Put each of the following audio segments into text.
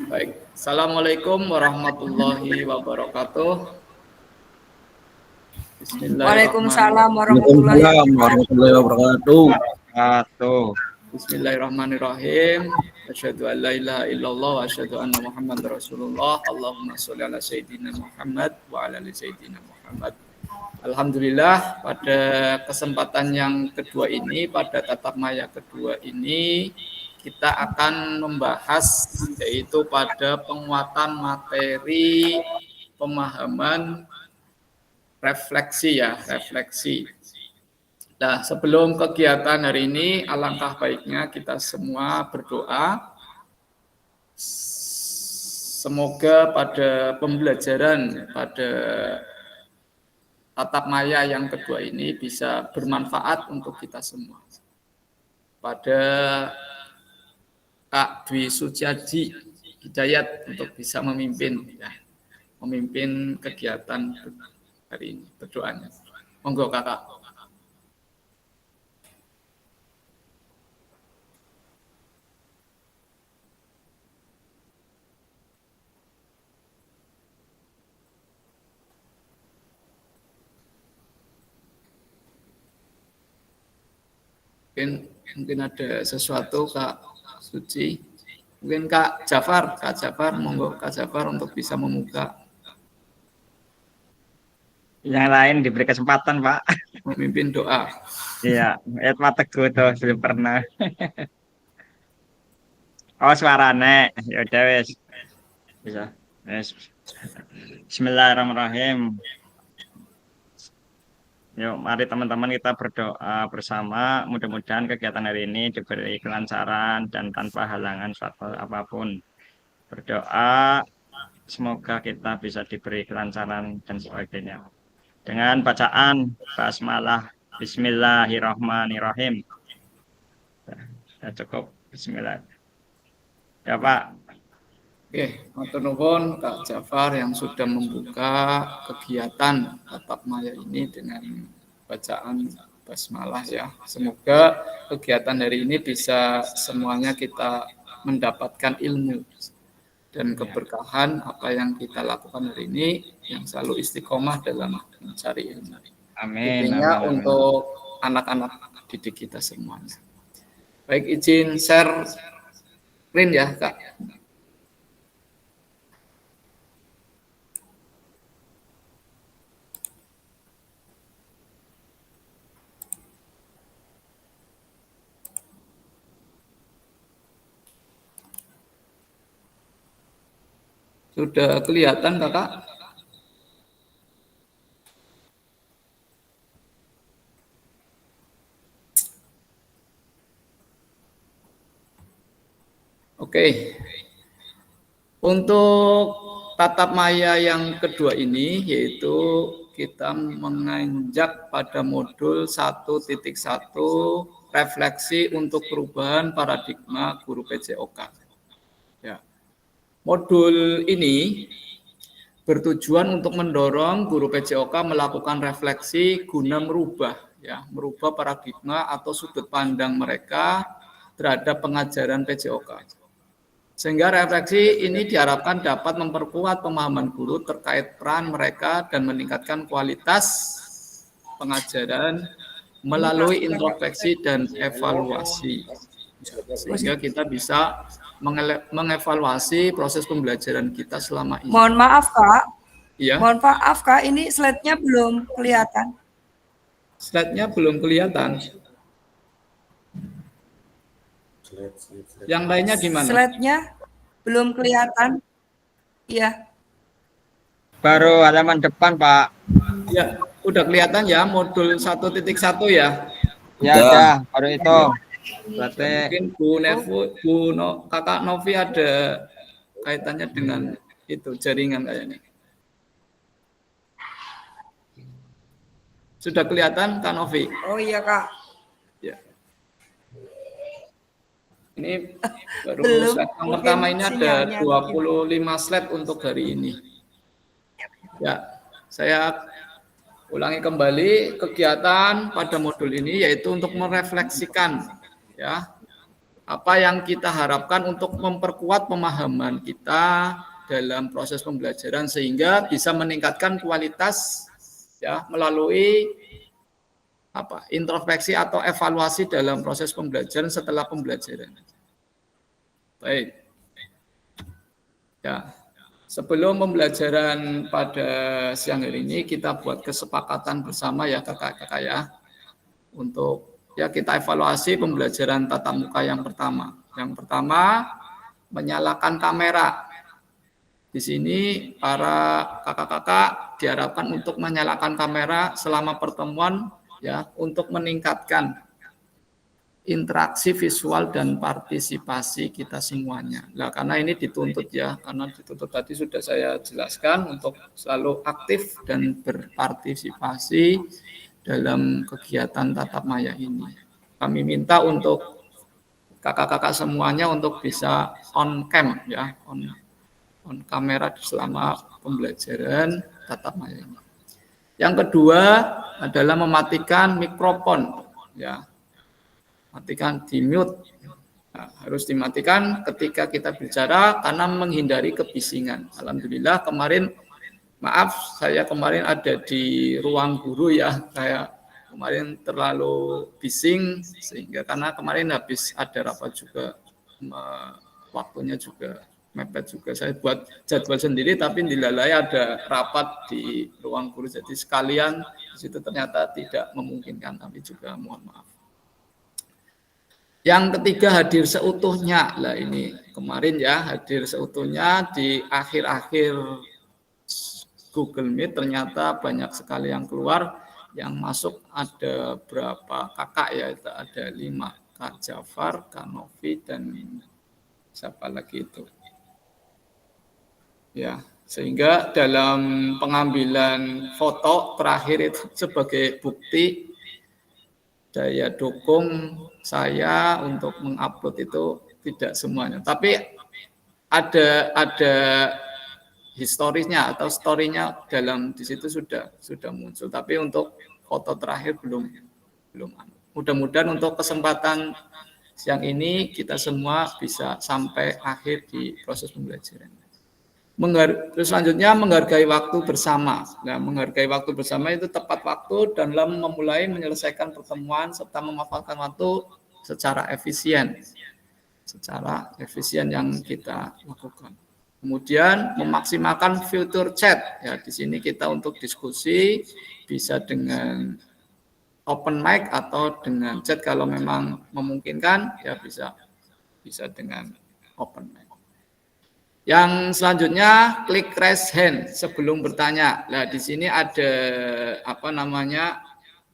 Baik. Assalamualaikum warahmatullahi wabarakatuh. Waalaikumsalam Bismillahirrahmanirrahim. warahmatullahi wabarakatuh. Bismillahirrahmanirrahim. Asyhadu an la ilaha illallah wa asyhadu anna Muhammadar Rasulullah. Allahumma sholli ala sayyidina Muhammad wa ala ali sayyidina Muhammad. Alhamdulillah, pada kesempatan yang kedua ini, pada tatap maya kedua ini, kita akan membahas yaitu pada penguatan materi pemahaman refleksi ya, refleksi. Nah, sebelum kegiatan hari ini, alangkah baiknya kita semua berdoa. Semoga pada pembelajaran pada tatap maya yang kedua ini bisa bermanfaat untuk kita semua. Pada Kak Dwi Suciaji Hidayat untuk bisa memimpin kegiatan hari ini, berdoanya. Monggo Kakak. Mungkin ada sesuatu Kak Suci. Mungkin Kak Jafar, monggo Kak Jafar untuk bisa membuka. Yang lain diberi kesempatan, Pak. Memimpin doa. Iya, Pak Teguh tuh belum pernah. Oh, suarane. Ya udah wes. Bisa. Yes. Bismillahirrahmanirrahim. Yuk, mari teman-teman kita berdoa bersama. Mudah-mudahan kegiatan hari ini diberi kelancaran dan tanpa halangan suatu apapun. Berdoa, semoga kita bisa diberi kelancaran dan sebagainya. Dengan bacaan basmalah, Bismillahirrahmanirrahim. Ya, cukup. Bismillah. Ya, Pak. Oke, matur nuwun Kak Jafar yang sudah membuka kegiatan tatap maya ini dengan bacaan basmalah ya. Semoga kegiatan hari ini bisa semuanya kita mendapatkan ilmu dan keberkahan apa yang kita lakukan hari ini, yang selalu istiqomah dalam mencari ilmu. Amin. Intinya untuk anak-anak didik kita semuanya. Baik, izin share screen ya Kak. Sudah kelihatan Kakak? Oke. Untuk tatap maya yang kedua ini yaitu kita menginjak pada modul 1.1 refleksi untuk perubahan paradigma guru PJOK. Ya. Modul ini bertujuan untuk mendorong guru PJOK melakukan refleksi guna merubah paradigma atau sudut pandang mereka terhadap pengajaran PJOK. Sehingga refleksi ini diharapkan dapat memperkuat pemahaman guru terkait peran mereka dan meningkatkan kualitas pengajaran melalui introspeksi dan evaluasi. Sehingga kita bisa mengevaluasi proses pembelajaran kita selama ini. Mohon maaf Kak. Iya. Mohon maaf Kak, ini slide-nya belum kelihatan. Slide-nya belum kelihatan. Yang lainnya gimana? Slide-nya belum kelihatan. Iya. Baru halaman depan, Pak. Ya, udah kelihatan ya modul 1.1 ya? Ya, udah, baru itu. Berarti mungkin Kakak Novi ada kaitannya dengan itu jaringan kayaknya. Sudah kelihatan Kak Novi? Oh iya Kak. Ya. Ini baru slide yang pertama ini ada 25 slide untuk hari ini. Ya, saya ulangi kembali kegiatan pada modul ini yaitu untuk merefleksikan ya apa yang kita harapkan untuk memperkuat pemahaman kita dalam proses pembelajaran sehingga bisa meningkatkan kualitas ya melalui introspeksi atau evaluasi dalam proses pembelajaran setelah pembelajaran. Baik. Ya. Sebelum pembelajaran pada siang hari ini kita buat kesepakatan bersama ya kakak-kakak ya untuk ya kita evaluasi pembelajaran tatap muka yang pertama. Yang pertama menyalakan kamera. Di sini para kakak-kakak diharapkan untuk menyalakan kamera selama pertemuan ya untuk meningkatkan interaksi visual dan partisipasi kita semuanya. Nah, karena ini dituntut ya, karena dituntut tadi sudah saya jelaskan untuk selalu aktif dan berpartisipasi dalam kegiatan tatap maya ini. Kami minta untuk kakak-kakak semuanya untuk bisa on cam ya, on kamera selama pembelajaran tatap maya ini. Yang kedua adalah mematikan mikrofon ya. Matikan di mute. Nah, harus dimatikan ketika kita bicara karena menghindari kebisingan. Alhamdulillah kemarin saya kemarin ada di ruang guru ya. Saya kemarin terlalu bising sehingga karena kemarin habis ada rapat juga waktunya juga mepet juga. Saya buat jadwal sendiri tapi dilalai ada rapat di ruang guru jadi sekalian di situ ternyata tidak memungkinkan tapi juga mohon maaf. Yang ketiga hadir seutuhnya. Lah ini kemarin ya hadir seutuhnya di akhir-akhir Google Meet ternyata banyak sekali yang keluar, yang masuk ada berapa kakak ya, ada 5, Kak Jafar, Kak Novi dan siapa lagi itu. Ya, sehingga dalam pengambilan foto terakhir itu sebagai bukti daya dukung saya untuk mengupload itu tidak semuanya, tapi ada historisnya atau story-nya dalam di situ sudah muncul, tapi untuk foto terakhir belum. Mudah-mudahan untuk kesempatan siang ini kita semua bisa sampai akhir di proses pembelajaran. Terus selanjutnya menghargai waktu bersama. Nah, menghargai waktu bersama itu tepat waktu dalam memulai menyelesaikan pertemuan serta memanfaatkan waktu secara efisien yang kita lakukan. Kemudian memaksimalkan fitur chat. Ya, di sini kita untuk diskusi bisa dengan open mic atau dengan chat kalau memang memungkinkan ya bisa dengan open mic. Yang selanjutnya klik raise hand sebelum bertanya. Nah, di sini ada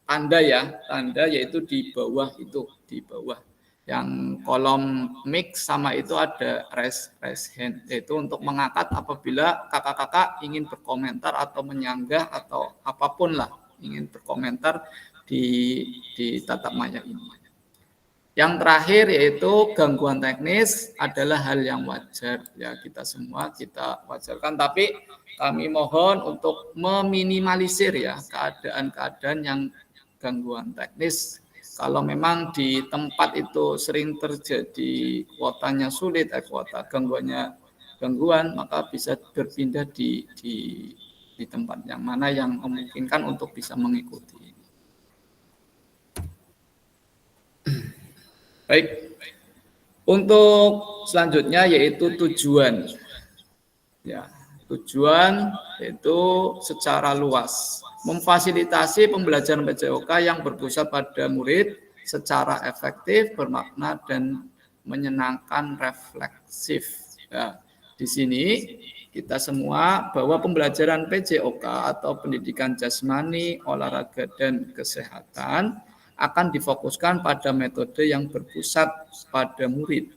tanda yaitu di bawah yang kolom mic sama itu ada raise hand, yaitu untuk mengangkat apabila kakak-kakak ingin berkomentar atau menyanggah atau apapun lah ingin berkomentar di tatap maya ini. Yang terakhir yaitu gangguan teknis adalah hal yang wajar ya, kita semua kita wajarkan, tapi kami mohon untuk meminimalisir ya keadaan-keadaan yang gangguan teknis. Kalau memang di tempat itu sering terjadi kuotanya sulit, gangguan, maka bisa berpindah di tempat yang mana yang memungkinkan untuk bisa mengikuti. Baik, untuk selanjutnya yaitu tujuan. Ya, tujuan yaitu secara luas memfasilitasi pembelajaran PJOK yang berpusat pada murid secara efektif, bermakna dan menyenangkan, refleksif. Ya, di sini kita semua bahwa pembelajaran PJOK atau pendidikan jasmani, olahraga dan kesehatan akan difokuskan pada metode yang berpusat pada murid.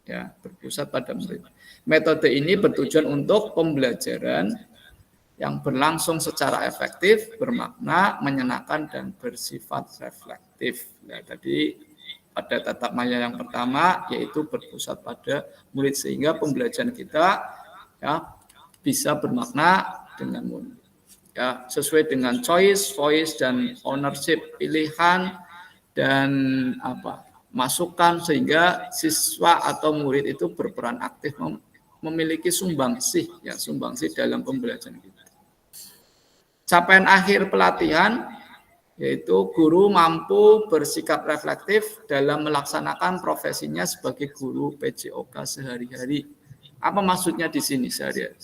Ya, berpusat pada murid. Metode ini bertujuan untuk pembelajaran yang berlangsung secara efektif, bermakna, menyenangkan dan bersifat reflektif. Ya, tadi pada tatap maya yang pertama yaitu berpusat pada murid sehingga pembelajaran kita ya bisa bermakna dengan murid. Ya, sesuai dengan choice, voice dan ownership, pilihan dan masukan sehingga siswa atau murid itu berperan aktif memiliki sumbangsih dalam pembelajaran kita. Capaian akhir pelatihan yaitu guru mampu bersikap reflektif dalam melaksanakan profesinya sebagai guru PJOK sehari-hari. Apa maksudnya di sini sehari-hari?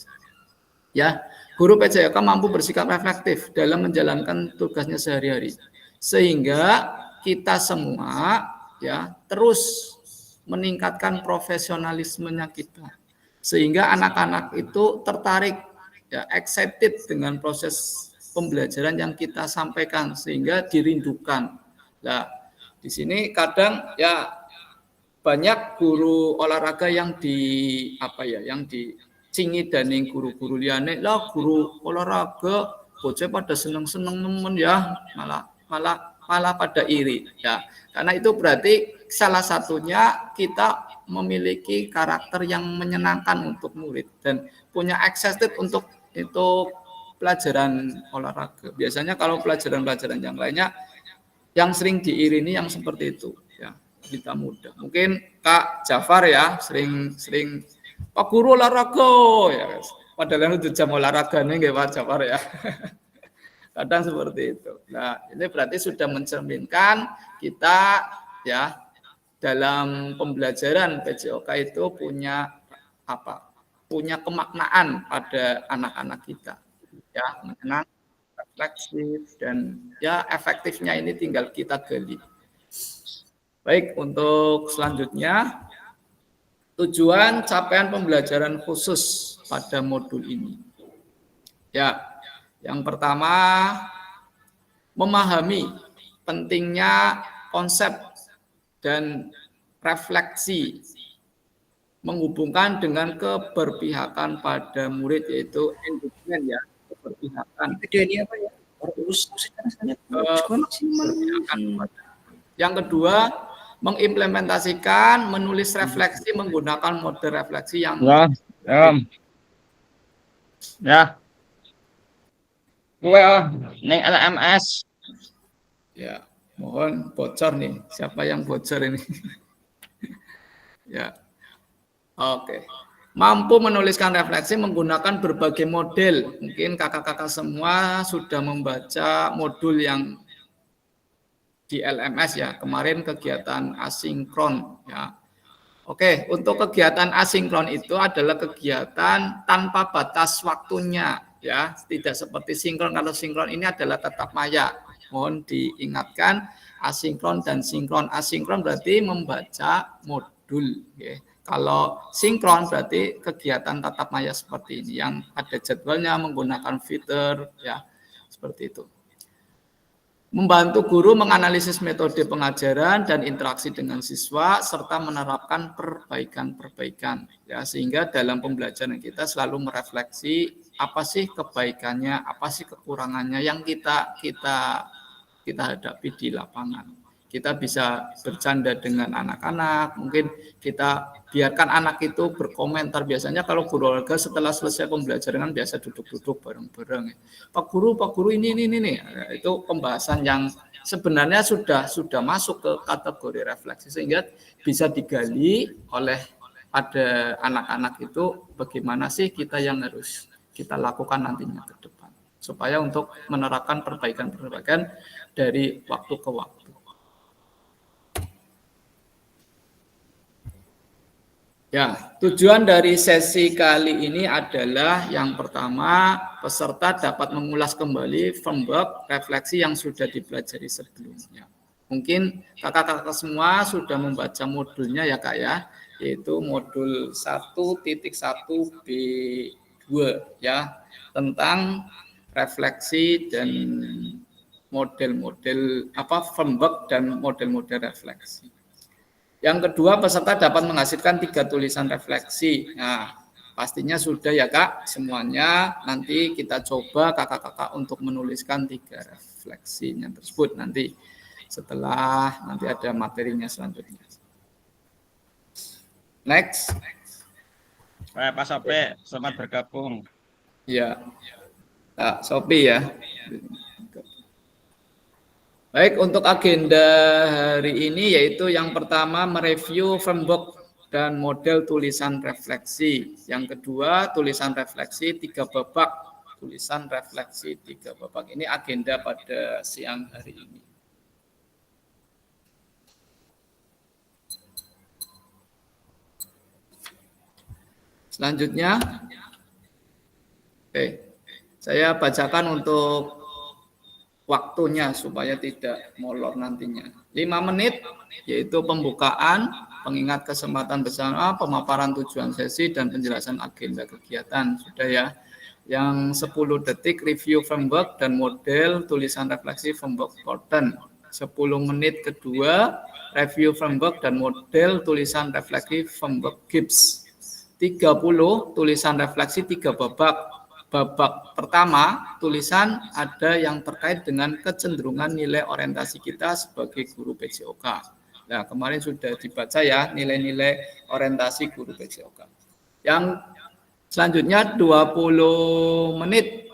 Ya, guru PJOK mampu bersikap reflektif dalam menjalankan tugasnya sehari-hari, sehingga kita semua ya terus meningkatkan profesionalismenya kita, sehingga anak-anak itu tertarik, ya excited dengan proses pembelajaran yang kita sampaikan sehingga dirindukan. Nah, di sini kadang ya banyak guru olahraga yang dicingit daning guru-guru liane lah, guru olahraga bocah pada seneng-seneng nemen ya, malah pada iri ya. Karena itu berarti salah satunya kita memiliki karakter yang menyenangkan untuk murid dan punya excited untuk itu pelajaran olahraga. Biasanya kalau pelajaran-pelajaran yang lainnya yang sering diiringi yang seperti itu ya, kita muda. Mungkin Kak Jafar ya sering Pak Guru olahraga ya. Padahal itu jam olahraga nih nggih Pak Jafar ya. Kadang seperti itu. Nah, ini berarti sudah mencerminkan kita ya dalam pembelajaran PJOK itu punya punya kemaknaan pada anak-anak kita. Ya, menyenang, refleksif, dan ya efektifnya ini tinggal kita gali. Baik, untuk selanjutnya, tujuan capaian pembelajaran khusus pada modul ini. Ya, yang pertama, memahami pentingnya konsep dan refleksi menghubungkan dengan keberpihakan pada murid, yaitu engagement ya, keberpihakan. Ini apa ya? Yang kedua, mengimplementasikan menulis refleksi menggunakan mode refleksi yang neng LMS. Ya, mohon bocor nih. Siapa yang bocor ini? Ya. Oke. Mampu menuliskan refleksi menggunakan berbagai model. Mungkin kakak-kakak semua sudah membaca modul yang di LMS ya. Kemarin kegiatan asinkron ya. Oke, untuk kegiatan asinkron itu adalah kegiatan tanpa batas waktunya ya. Tidak seperti sinkron. Kalau sinkron ini adalah tatap maya. Mohon diingatkan asinkron dan sinkron. Asinkron berarti membaca modul ya. Kalau sinkron berarti kegiatan tatap maya seperti ini yang ada jadwalnya menggunakan fitur ya seperti itu. Membantu guru menganalisis metode pengajaran dan interaksi dengan siswa serta menerapkan perbaikan-perbaikan ya, sehingga dalam pembelajaran kita selalu merefleksi apa sih kebaikannya, apa sih kekurangannya yang kita hadapi di lapangan. Kita bisa bercanda dengan anak-anak, mungkin kita biarkan anak itu berkomentar. Biasanya kalau guru olahraga setelah selesai pembelajaran kan biasa duduk-duduk bareng-bareng. Pak guru ini. Itu pembahasan yang sebenarnya sudah masuk ke kategori refleksi sehingga bisa digali oleh pada anak-anak itu bagaimana sih kita yang harus kita lakukan nantinya ke depan supaya untuk menerapkan perbaikan-perbaikan dari waktu ke waktu. Ya, tujuan dari sesi kali ini adalah yang pertama, peserta dapat mengulas kembali framework refleksi yang sudah dipelajari sebelumnya. Mungkin kakak-kakak semua sudah membaca modulnya ya Kak ya, yaitu modul 1.1B2 ya, tentang refleksi dan model-model framework dan model-model refleksi. Yang kedua, peserta dapat menghasilkan 3 tulisan refleksi. Nah, pastinya sudah ya Kak, semuanya. Nanti kita coba kakak-kakak untuk menuliskan 3 refleksinya tersebut nanti setelah nanti ada materinya selanjutnya. Next. Pak Sopi, selamat bergabung. Ya, Pak Sopi ya. Baik, untuk agenda hari ini yaitu yang pertama mereview framework dan model tulisan refleksi. Yang kedua, tulisan refleksi 3 babak. Tulisan refleksi 3 babak. Ini agenda pada siang hari ini. Selanjutnya, saya bacakan untuk waktunya supaya tidak molor nantinya. 5 menit yaitu pembukaan, pengingat kesempatan bersama, pemaparan tujuan sesi dan penjelasan agenda kegiatan. Sudah ya. Yang 10 detik review framework dan model tulisan refleksi framework Gordon. 10 menit kedua review framework dan model tulisan refleksi framework Gibbs. 30 tulisan refleksi 3 babak. Babak pertama, tulisan ada yang terkait dengan kecenderungan nilai orientasi kita sebagai guru PJOK. Nah, kemarin sudah dibaca ya, nilai-nilai orientasi guru PJOK. Yang selanjutnya 20 menit,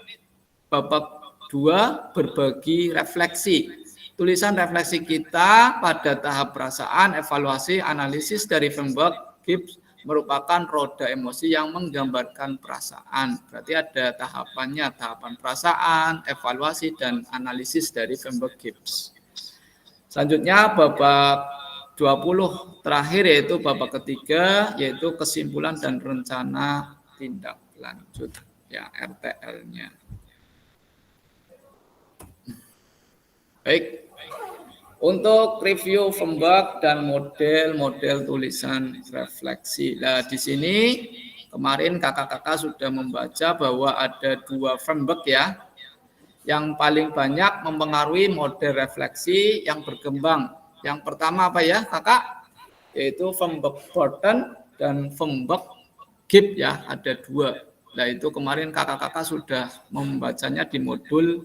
babak 2, berbagi refleksi. Tulisan refleksi kita pada tahap perasaan, evaluasi, analisis dari framework Gibbs merupakan roda emosi yang menggambarkan perasaan. Berarti ada tahapannya, tahapan perasaan, evaluasi, dan analisis dari framework Gibbs. Selanjutnya babak 20 terakhir yaitu babak ketiga, yaitu kesimpulan dan rencana tindak lanjut, ya RTL-nya. Baik. Untuk review framework dan model-model tulisan refleksi. Nah, di sini kemarin kakak-kakak sudah membaca bahwa ada 2 framework ya. Yang paling banyak mempengaruhi model refleksi yang berkembang. Yang pertama apa ya, kakak? Yaitu framework Gordon dan framework Gibbs ya, ada 2. Nah, itu kemarin kakak-kakak sudah membacanya di modul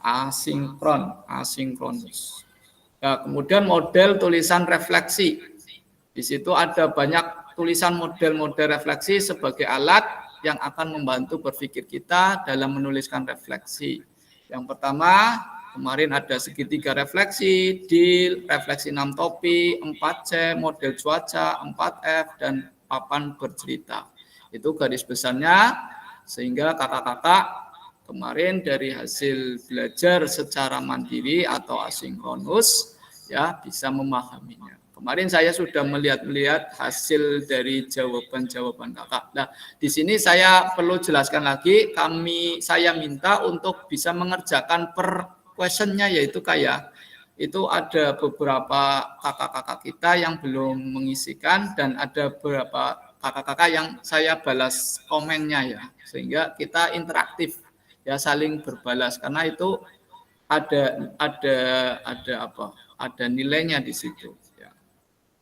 asinkronus. Nah, kemudian model tulisan refleksi. Di situ ada banyak tulisan model-model refleksi sebagai alat yang akan membantu berpikir kita dalam menuliskan refleksi. Yang pertama, kemarin ada segitiga refleksi, deal, refleksi 6 topik, 4C, model cuaca, 4F, dan papan bercerita. Itu garis besarnya, sehingga kakak-kakak kemarin dari hasil belajar secara mandiri atau asinkronus ya bisa memahaminya. Kemarin saya sudah melihat hasil dari jawaban-jawaban kakak. Nah, di sini saya perlu jelaskan lagi, saya minta untuk bisa mengerjakan per questionnya, yaitu kayak itu ada beberapa kakak-kakak kita yang belum mengisikan dan ada beberapa kakak-kakak yang saya balas komennya ya, sehingga kita interaktif ya, saling berbalas karena itu ada nilainya di situ ya.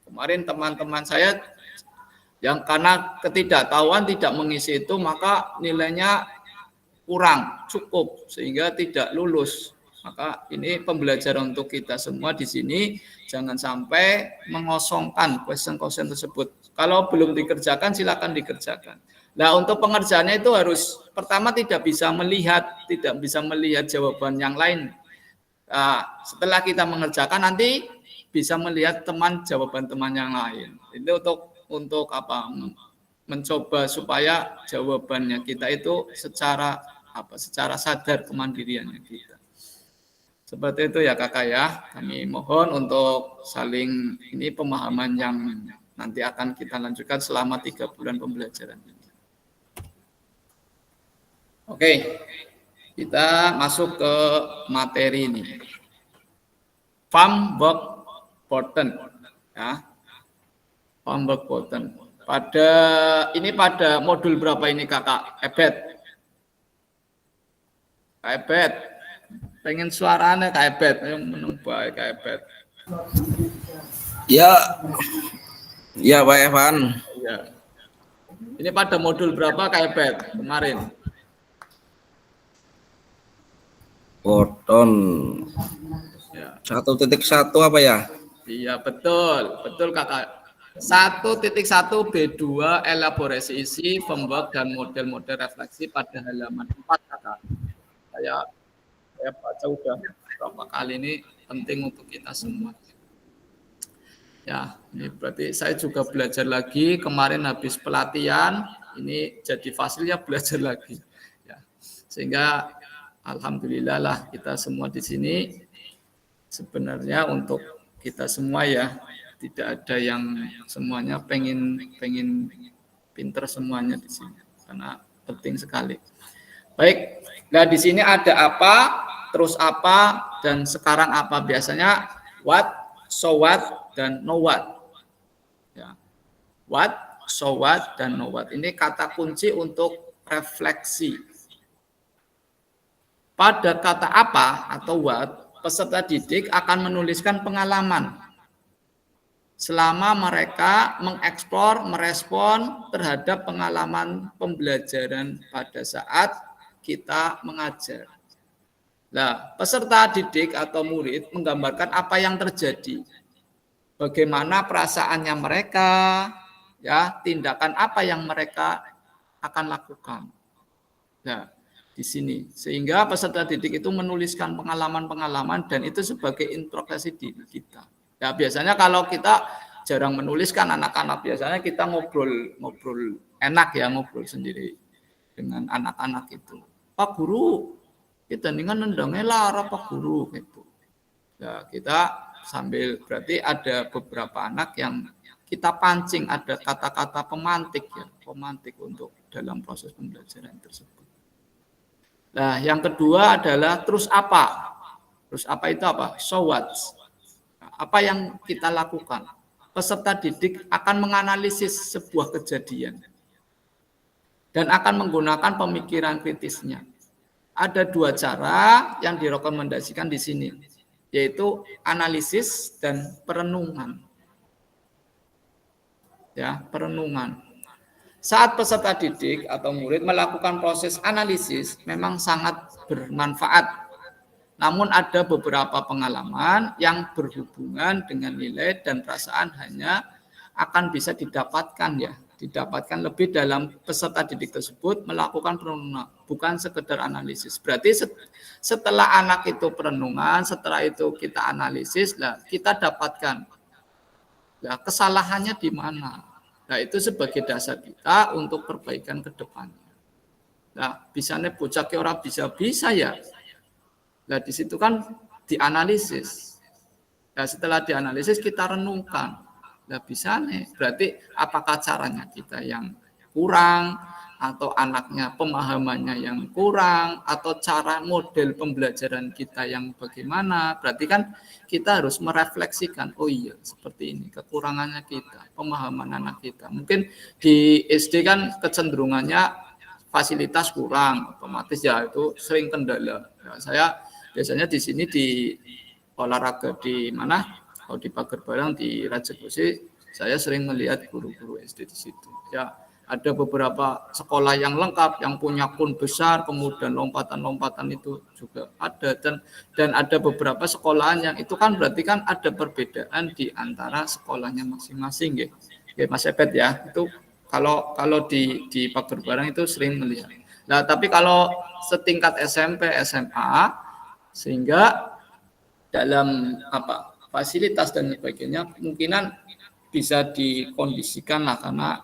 Kemarin teman-teman saya yang karena ketidaktahuan tidak mengisi itu, maka nilainya kurang cukup sehingga tidak lulus. Maka ini pembelajaran untuk kita semua di sini, jangan sampai mengosongkan question tersebut. Kalau belum dikerjakan silakan dikerjakan. Nah, untuk pengerjaannya itu harus pertama tidak bisa melihat jawaban yang lain. Nah, setelah kita mengerjakan nanti bisa melihat jawaban teman yang lain. Itu untuk apa? Mencoba supaya jawabannya kita itu secara sadar kemandiriannya kita. Seperti itu ya kakak ya. Kami mohon untuk saling ini pemahaman yang nanti akan kita lanjutkan selama 3 bulan pembelajaran ini. Oke, kita masuk ke materi ini. Framework Gordon ya. Framework Gordon. Pada modul berapa ini kakak? Ebet. Pengen suaranya Kak Ebet, yang menumpai Kak Ebet. Ya Pak Evan. Ya. Ini pada modul berapa Kak Ebet kemarin? Gordon. Ya. 1.1 apa ya? Iya betul kakak. 1.1 B2 elaborasi isi, framework dan model-model refleksi pada halaman 4 kakak. Saya baca udah berapa kali ini penting untuk kita semua. Ya, ini berarti saya juga belajar lagi. Kemarin habis pelatihan, ini jadi fasilnya belajar lagi. Ya, sehingga alhamdulillah lah kita semua di sini sebenarnya untuk kita semua ya, tidak ada yang semuanya pengen pinter semuanya di sini karena penting sekali. Baik, nah di sini ada apa, terus apa, dan sekarang apa. Biasanya what, so what, dan know what. Ya. What, so what, dan know what. Ini kata kunci untuk refleksi. Pada kata apa atau what, peserta didik akan menuliskan pengalaman selama mereka mengeksplor, merespon terhadap pengalaman pembelajaran pada saat kita mengajar. Nah, peserta didik atau murid menggambarkan apa yang terjadi. Bagaimana perasaannya mereka, ya, tindakan apa yang mereka akan lakukan. Nah, di sini sehingga peserta didik itu menuliskan pengalaman-pengalaman dan itu sebagai introspeksi diri kita. Ya, biasanya kalau kita jarang menuliskan anak-anak, biasanya kita ngobrol enak ya, ngobrol sendiri dengan anak-anak itu. Pak Guru, kita dengan nendangnya lara Pak Guru gitu. Ya, kita sambil berarti ada beberapa anak yang kita pancing, ada kata-kata pemantik ya, pemantik untuk dalam proses pembelajaran tersebut. Nah, yang kedua adalah terus apa? Terus apa itu apa? So what? Apa yang kita lakukan? Peserta didik akan menganalisis sebuah kejadian dan akan menggunakan pemikiran kritisnya. Ada dua cara yang direkomendasikan di sini, yaitu analisis dan perenungan. Ya, perenungan. Saat peserta didik atau murid melakukan proses analisis memang sangat bermanfaat. Namun ada beberapa pengalaman yang berhubungan dengan nilai dan perasaan hanya akan bisa didapatkan lebih dalam peserta didik tersebut melakukan perenungan, bukan sekedar analisis. Berarti setelah anak itu perenungan, setelah itu kita analisis, lah kita dapatkan lah kesalahannya di mana. Nah, itu sebagai dasar kita untuk perbaikan ke depannya. Nah, bisanya bocah ke orang bisa ya. Nah, di situ kan dianalisis. Nah, setelah dianalisis kita renungkan. Nah, bisa nih. Berarti apakah caranya kita yang kurang atau anaknya pemahamannya yang kurang atau cara model pembelajaran kita yang bagaimana? Berarti kan kita harus merefleksikan. Oh iya, seperti ini kekurangannya kita, pemahaman anak kita. Mungkin di SD kan kecenderungannya fasilitas kurang, otomatis ya itu sering kendala. Ya, saya biasanya di sini di olahraga di mana? Kalau di Pagar Barang di Raja Besi, saya sering melihat guru-guru SD di situ. Ya, ada beberapa sekolah yang lengkap, yang punya kun besar, kemudian lompatan-lompatan itu juga ada dan ada beberapa sekolahan yang itu kan berarti kan ada perbedaan di antara sekolahnya masing-masing, ya Mas Ebet ya. Itu kalau di Pagar Barang itu sering melihat. Nah, tapi kalau setingkat SMP, SMA sehingga dalam fasilitas dan sebagainya kemungkinan bisa dikondisikan lah karena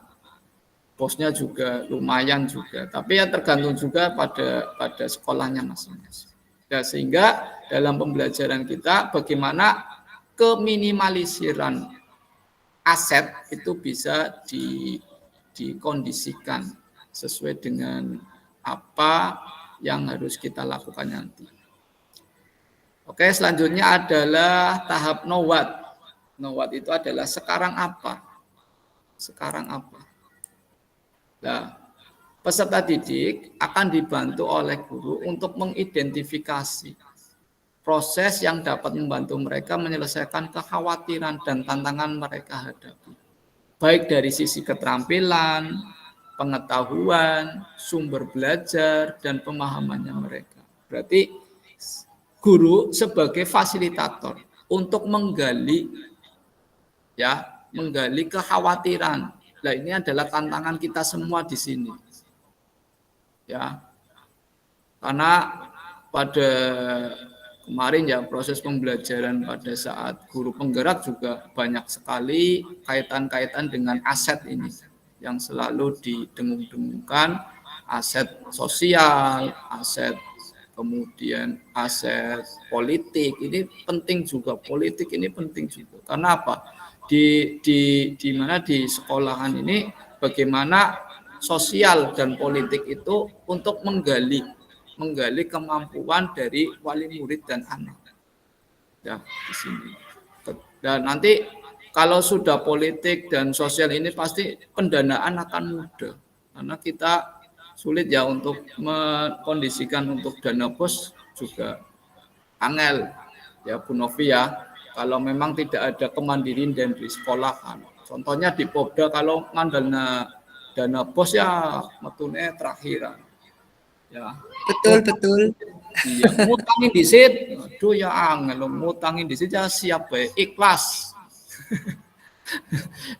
posnya juga lumayan juga, tapi ya tergantung juga pada sekolahnya masing-masing. Ya, sehingga dalam pembelajaran kita bagaimana keminimalisasian aset itu bisa dikondisikan sesuai dengan apa yang harus kita lakukan nanti. Oke, selanjutnya adalah tahap know what. Know what itu adalah sekarang apa? Sekarang apa? Nah, peserta didik akan dibantu oleh guru untuk mengidentifikasi proses yang dapat membantu mereka menyelesaikan kekhawatiran dan tantangan mereka hadapi. Baik dari sisi keterampilan, pengetahuan, sumber belajar, dan pemahamannya mereka. Berarti guru sebagai fasilitator untuk menggali kekhawatiran. Nah, ini adalah tantangan kita semua di sini. Ya. Karena pada kemarin ya proses pembelajaran pada saat guru penggerak juga banyak sekali kaitan-kaitan dengan aset ini yang selalu didengung-dengungkan, aset sosial, aset kemudian aset politik ini penting juga, politik ini penting juga. Karena apa? Di mana di sekolahan ini bagaimana sosial dan politik itu untuk menggali kemampuan dari wali murid dan anak. Ya, di sini. Dan nanti kalau sudah politik dan sosial ini pasti pendanaan akan mudah. Karena kita sulit ya untuk mengkondisikan untuk dana bos juga angel ya Bu Novi ya. Kalau memang tidak ada kemandirian dari sekolah kan. Contohnya di Popda kalau ngandalnya dana bos ya metune terakhiran. Ya. Betul. Iya, ngutangin disit. Aduh ya angel ngutangin disit ya siap baik ikhlas.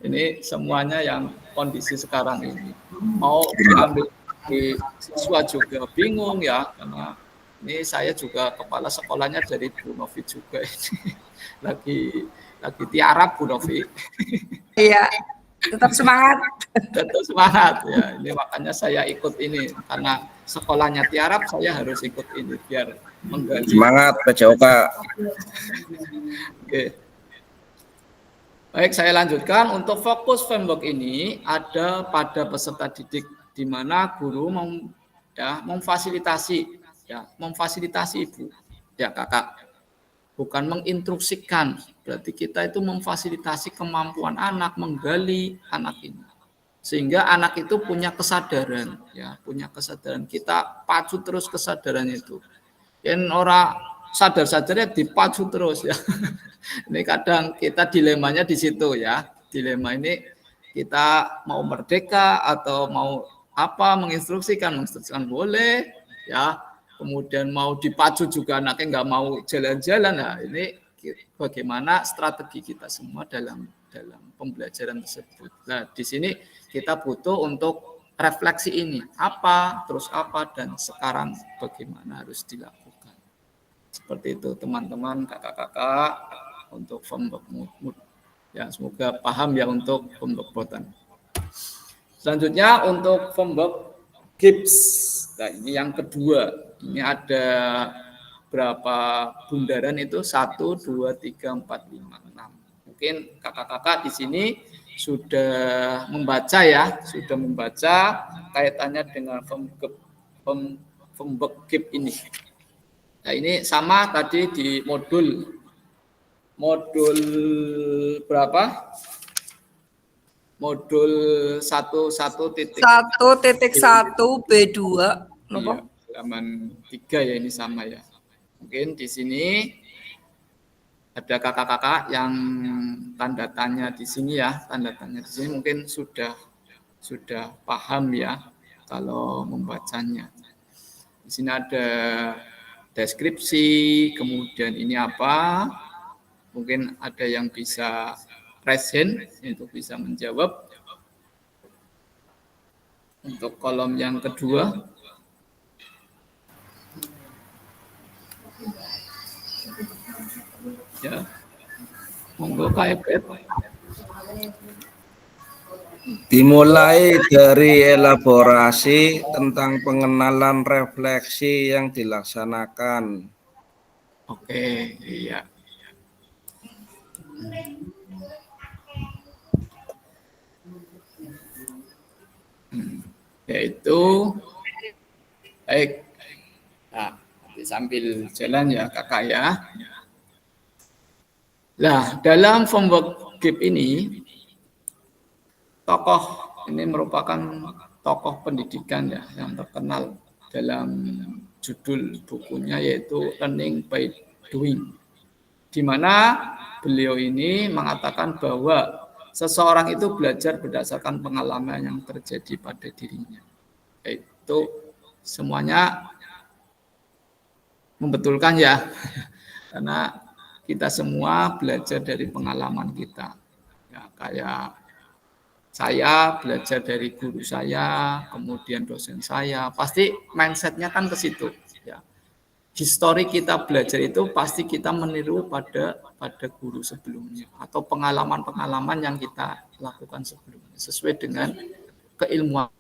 Ini semuanya yang kondisi sekarang ini. Mau diambil di siswa juga bingung ya, karena ini saya juga kepala sekolahnya dari Bu Novi juga ini lagi tiarap Bu Novi. Iya, tetap semangat. Tetap semangat ya. Ini makanya saya ikut ini karena sekolahnya tiarap saya harus ikut ini biar menggali. Semangat PJOK. Oke. Baik, saya lanjutkan. Untuk fokus framework ini ada pada peserta didik di mana guru memfasilitasi Ibu, ya Kakak, bukan menginstruksikan. Berarti kita itu memfasilitasi kemampuan anak, menggali anak ini, sehingga anak itu punya kesadaran, ya punya kesadaran. Kita pacu terus kesadaran itu. Yang orang sadar-sadarnya dipacu terus ya. Ini kadang kita dilemanya di situ ya. Dilema ini kita mau merdeka atau mau menginstruksikan boleh ya, kemudian mau dipacu juga anaknya nggak mau jalan-jalan. Nah ini bagaimana strategi kita semua dalam pembelajaran tersebut. Nah di sini kita butuh untuk refleksi ini terus apa dan sekarang bagaimana harus dilakukan. Seperti itu teman-teman, kakak-kakak untuk framework mood. Ya semoga paham ya untuk framework botan. Selanjutnya untuk framework GIPS. Nah, ini yang kedua. Ini ada berapa bundaran itu? 1, 2, 3, 4, 5, 6. Mungkin kakak-kakak di sini sudah membaca ya, kaitannya dengan framework GIPS ini. Nah, ini sama tadi di modul berapa? Modul 1.1 B2 iya, halaman 3 ya, ini sama ya. Mungkin di sini ada kakak-kakak yang tanda tanya di sini ya, mungkin sudah paham ya kalau membacanya. Di sini ada deskripsi, kemudian ini apa? Mungkin ada yang bisa raise hand untuk bisa menjawab. Untuk kolom yang kedua. Ya. Monggo Kak Ebet. Dimulai dari elaborasi tentang pengenalan refleksi yang dilaksanakan. Oke, iya. Yaitu baik. Nah, nanti sambil jalan ya kakak ya. Nah, dalam framework GIPS ini tokoh ini merupakan tokoh pendidikan ya yang terkenal dalam judul bukunya yaitu Learning by Doing, di mana beliau ini mengatakan bahwa seseorang itu belajar berdasarkan pengalaman yang terjadi pada dirinya. Itu semuanya membetulkan ya, karena kita semua belajar dari pengalaman kita. Ya, kayak saya belajar dari guru saya, kemudian dosen saya, pasti mindsetnya kan ke situ. Ya. histori kita belajar itu pasti kita meniru pada guru sebelumnya atau pengalaman-pengalaman yang kita lakukan sebelumnya sesuai dengan keilmuan.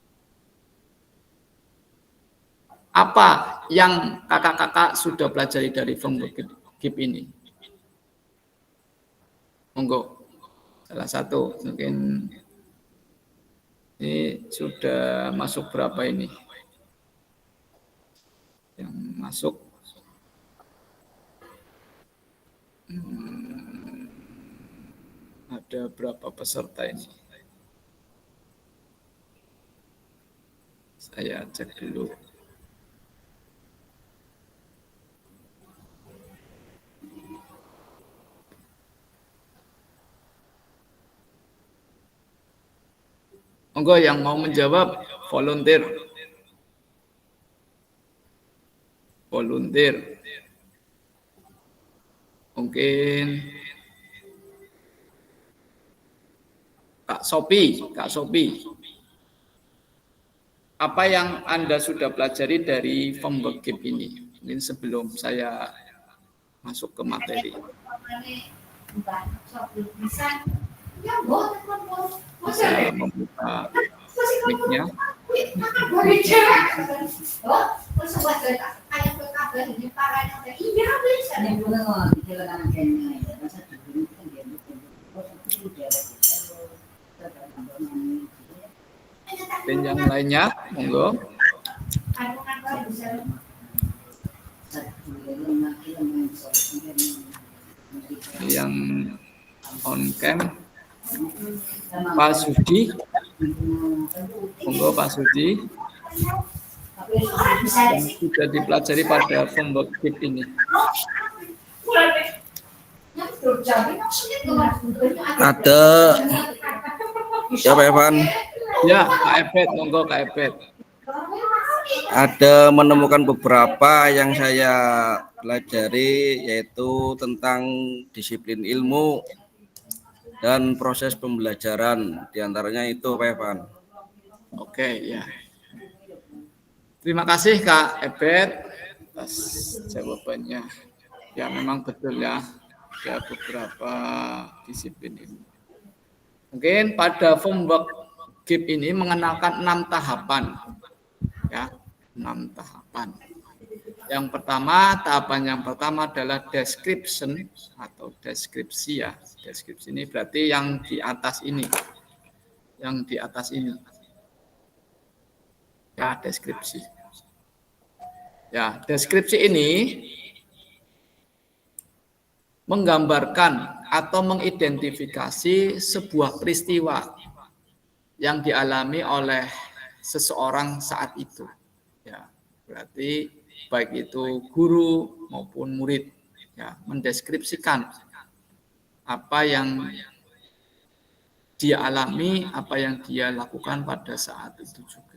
Apa yang kakak-kakak sudah pelajari dari framework GIP ini? Monggo, salah satu mungkin ini sudah masuk berapa ini? Yang masuk ada berapa peserta ini? Saya cek dulu. Monggo yang mau menjawab volunteer. Volunteer. Mungkin Kak Sopi. Apa yang Anda sudah pelajari dari framework GIP ini? Mungkin sebelum saya masuk ke materi. Saya membuka mic-nya. Dan yang lainnya, monggo. Yang on cam, Pak Sudi, monggo Pak Sudi. Yang sudah dipelajari pada framework GIP ini. Ada siapa Evan? Ya, Kak Ebet, monggo Kak Ebet. Ada menemukan beberapa yang saya pelajari yaitu tentang disiplin ilmu dan proses pembelajaran. Di antaranya itu Pak Evan. Oke, ya. Terima kasih Kak Ebet atas jawabannya. Ya, memang betul ya. Ada beberapa disiplin ilmu. Mungkin pada framework GIP ini mengenalkan 6 tahapan. Ya, 6 tahapan. Tahapan yang pertama adalah description atau deskripsi ya. Deskripsi ini berarti yang di atas ini. Yang di atas ini. Ya, deskripsi. Ya, deskripsi ini menggambarkan atau mengidentifikasi sebuah peristiwa yang dialami oleh seseorang saat itu. Ya, berarti baik itu guru maupun murid ya, mendeskripsikan apa yang dia alami, apa yang dia lakukan pada saat itu juga.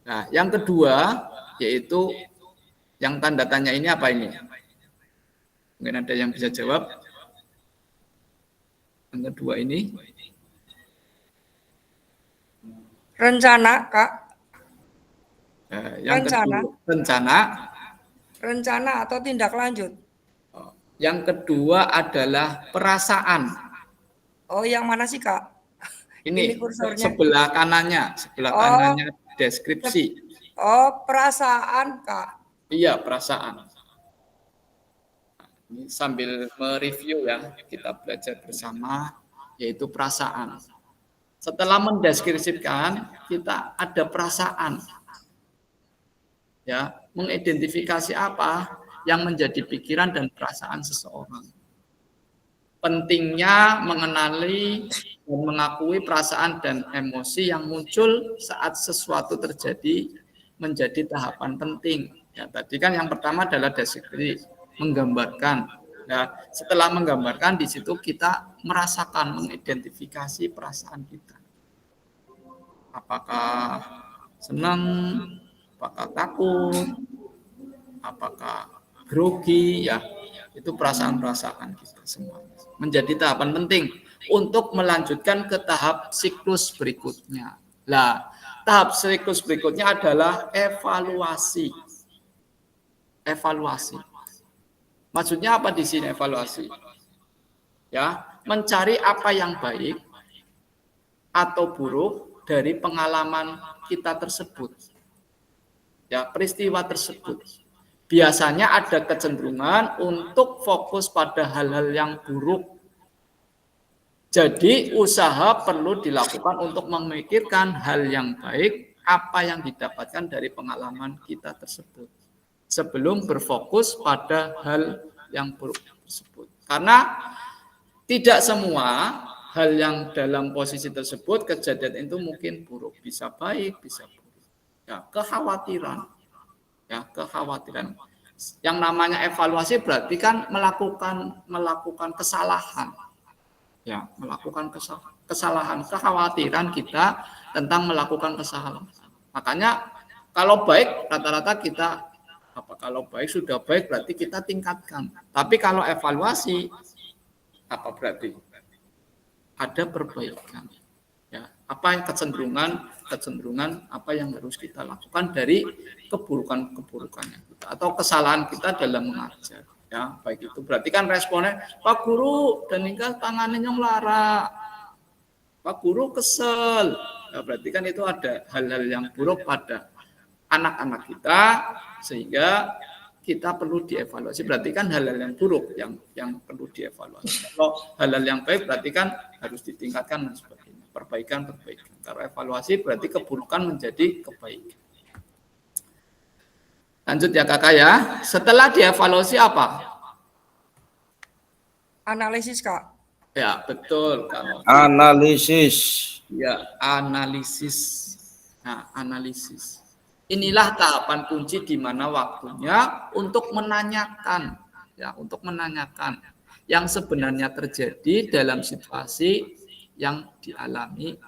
Nah, yang kedua yaitu yang tanda tanya ini apa ini? Mungkin ada yang bisa jawab. Yang kedua ini Rencana, Kak. Yang kedua, rencana atau tindak lanjut. Yang kedua adalah perasaan. Oh, yang mana sih, Kak? Ini kursornya. sebelah kanannya deskripsi. Oh, perasaan, Kak. Iya, perasaan. Ini sambil mereview ya, kita belajar bersama, yaitu perasaan. Setelah mendeskripsikan, kita ada perasaan. Ya, mengidentifikasi apa yang menjadi pikiran dan perasaan seseorang. Pentingnya mengenali dan mengakui perasaan dan emosi yang muncul saat sesuatu terjadi menjadi tahapan penting. Ya, tadi kan yang pertama adalah deskripsi, menggambarkan. Ya, setelah menggambarkan di situ kita merasakan, mengidentifikasi perasaan kita. Apakah senang, apakah takut, apakah grogi, ya itu perasaan-perasaan kita semua. Menjadi tahapan penting untuk melanjutkan ke tahap siklus berikutnya. Nah, tahap siklus berikutnya adalah evaluasi. evaluasi. Maksudnya apa di sini evaluasi? Ya, mencari apa yang baik atau buruk dari pengalaman kita tersebut. Ya, peristiwa tersebut. Biasanya ada kecenderungan untuk fokus pada hal-hal yang buruk. Jadi usaha perlu dilakukan untuk memikirkan hal yang baik, apa yang didapatkan dari pengalaman kita tersebut. Sebelum berfokus pada hal yang buruk tersebut. Karena tidak semua hal yang dalam posisi tersebut, kejadian itu mungkin buruk. Bisa baik, bisa buruk. Ya, kekhawatiran. Ya, kekhawatiran. Yang namanya evaluasi berarti kan melakukan kesalahan. Ya, melakukan kesalahan, kekhawatiran kita tentang melakukan kesalahan. Makanya kalau baik rata-rata kita kalau baik sudah baik berarti kita tingkatkan. Tapi kalau evaluasi apa berarti? Ada perbaikan. Ya, apa yang kecenderungan apa yang harus kita lakukan dari keburukannya kita atau kesalahan kita dalam mengajar. Ya, baik itu berarti kan responnya Pak Guru dan nikah tangannya yang lara. Pak Guru kesel. Ya, berarti kan itu ada hal-hal yang buruk pada anak-anak kita sehingga kita perlu dievaluasi. Berarti kan hal-hal yang buruk yang perlu dievaluasi. Kalau hal-hal yang baik berarti kan harus ditingkatkan dan sebagainya. Perbaikan. Kalau evaluasi berarti keburukan menjadi kebaikan. Lanjut ya kakak ya. Setelah dievaluasi apa? Analisis Kak. Ya betul. Kalau Analisis. ya analisis. Nah analisis. Inilah tahapan kunci di mana waktunya untuk menanyakan, ya untuk menanyakan yang sebenarnya terjadi dalam situasi yang dialami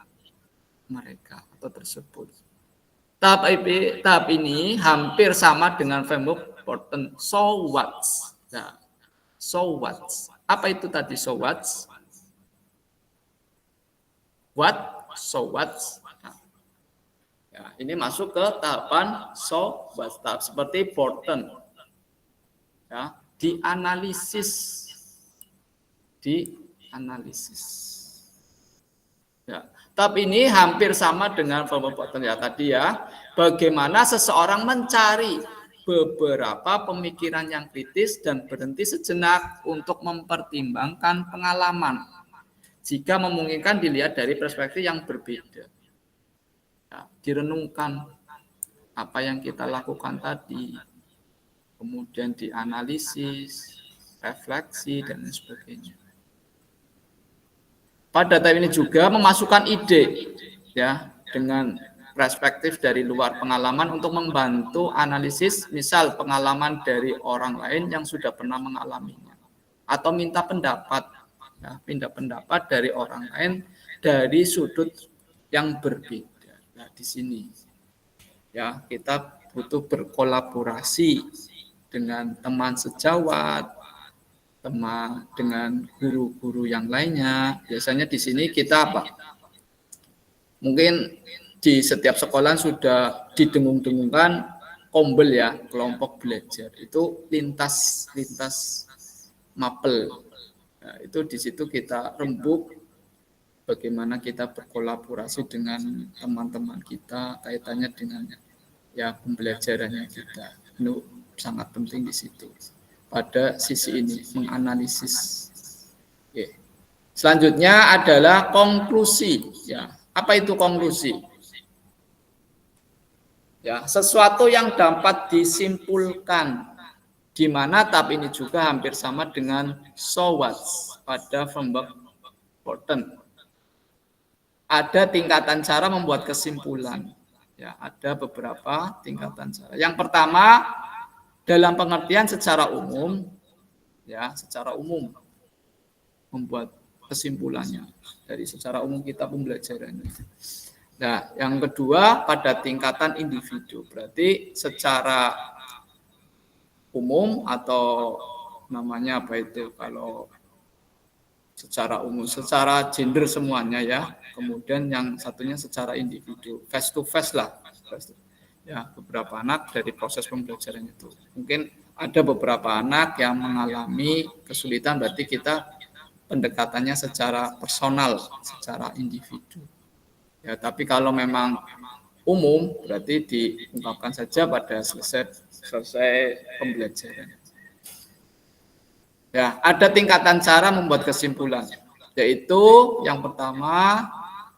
mereka atau tersebut. Tahap ini hampir sama dengan framework Porton. So what? Nah, so what? Apa itu tadi so what? What? So what? Nah, ya, ini masuk ke tahapan so what? Tahap seperti Porton. Ya, dianalisis. Ya. Tapi ini hampir sama dengan pembuatan ya tadi ya. Bagaimana seseorang mencari beberapa pemikiran yang kritis dan berhenti sejenak untuk mempertimbangkan pengalaman. Jika memungkinkan dilihat dari perspektif yang berbeda. Ya, direnungkan apa yang kita lakukan tadi. Kemudian dianalisis, refleksi, dan sebagainya. Pada tahap ini juga memasukkan ide ya dengan perspektif dari luar pengalaman untuk membantu analisis misal pengalaman dari orang lain yang sudah pernah mengalaminya atau minta pendapat dari orang lain dari sudut yang berbeda. Nah, di sini ya kita butuh berkolaborasi dengan teman sejawat, teman dengan guru-guru yang lainnya. Biasanya di sini kita apa? Mungkin di setiap sekolah sudah didengung-dengungkan kombel ya, kelompok belajar. Itu lintas mapel. Nah, itu di situ kita rembuk bagaimana kita berkolaborasi dengan teman-teman kita kaitannya dengan ya pembelajarannya kita. Itu sangat penting di situ. Pada sisi ini menganalisis. Oke. Selanjutnya adalah konklusi. Ya, apa itu konklusi? Ya, sesuatu yang dapat disimpulkan. Di mana tahap ini juga hampir sama dengan so what pada framework Porton. Ada tingkatan cara membuat kesimpulan. Ya, ada beberapa tingkatan cara. Yang pertama dalam pengertian secara umum, ya secara umum membuat kesimpulannya dari secara umum kita pembelajarannya. Nah, yang kedua pada tingkatan individu, berarti secara umum atau namanya apa itu kalau secara umum, secara gender semuanya ya. Kemudian yang satunya secara individu, face to face lah. Ya, beberapa anak dari proses pembelajaran itu. Mungkin ada beberapa anak yang mengalami kesulitan, berarti kita pendekatannya secara personal, secara individu. Ya, tapi kalau memang umum berarti diungkapkan saja pada selesai pembelajaran. Ya, ada tingkatan cara membuat kesimpulan, yaitu yang pertama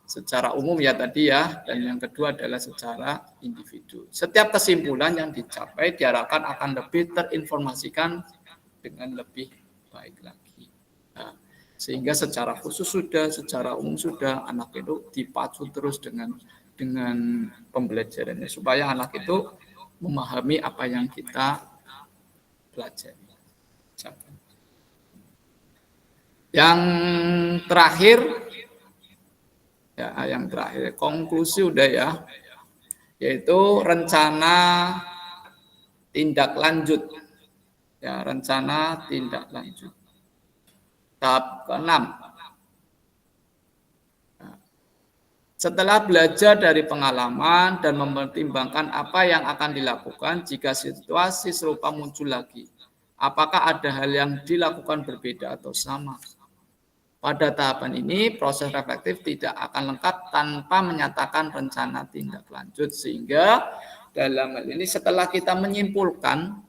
secara umum ya tadi ya, dan yang kedua adalah secara individu. Setiap kesimpulan yang dicapai diharapkan akan lebih terinformasikan dengan lebih baik lagi. Nah, sehingga secara khusus sudah, secara umum sudah, anak itu dipacu terus dengan pembelajarannya supaya anak itu memahami apa yang kita pelajari. Yang terakhir konklusi udah ya, yaitu rencana tindak lanjut. Ya, rencana tindak lanjut. Tahap ke-6. Setelah belajar dari pengalaman dan mempertimbangkan apa yang akan dilakukan jika situasi serupa muncul lagi, apakah ada hal yang dilakukan berbeda atau sama? Pada tahapan ini, proses reflektif tidak akan lengkap tanpa menyatakan rencana tindak lanjut. Sehingga dalam hal ini setelah kita menyimpulkan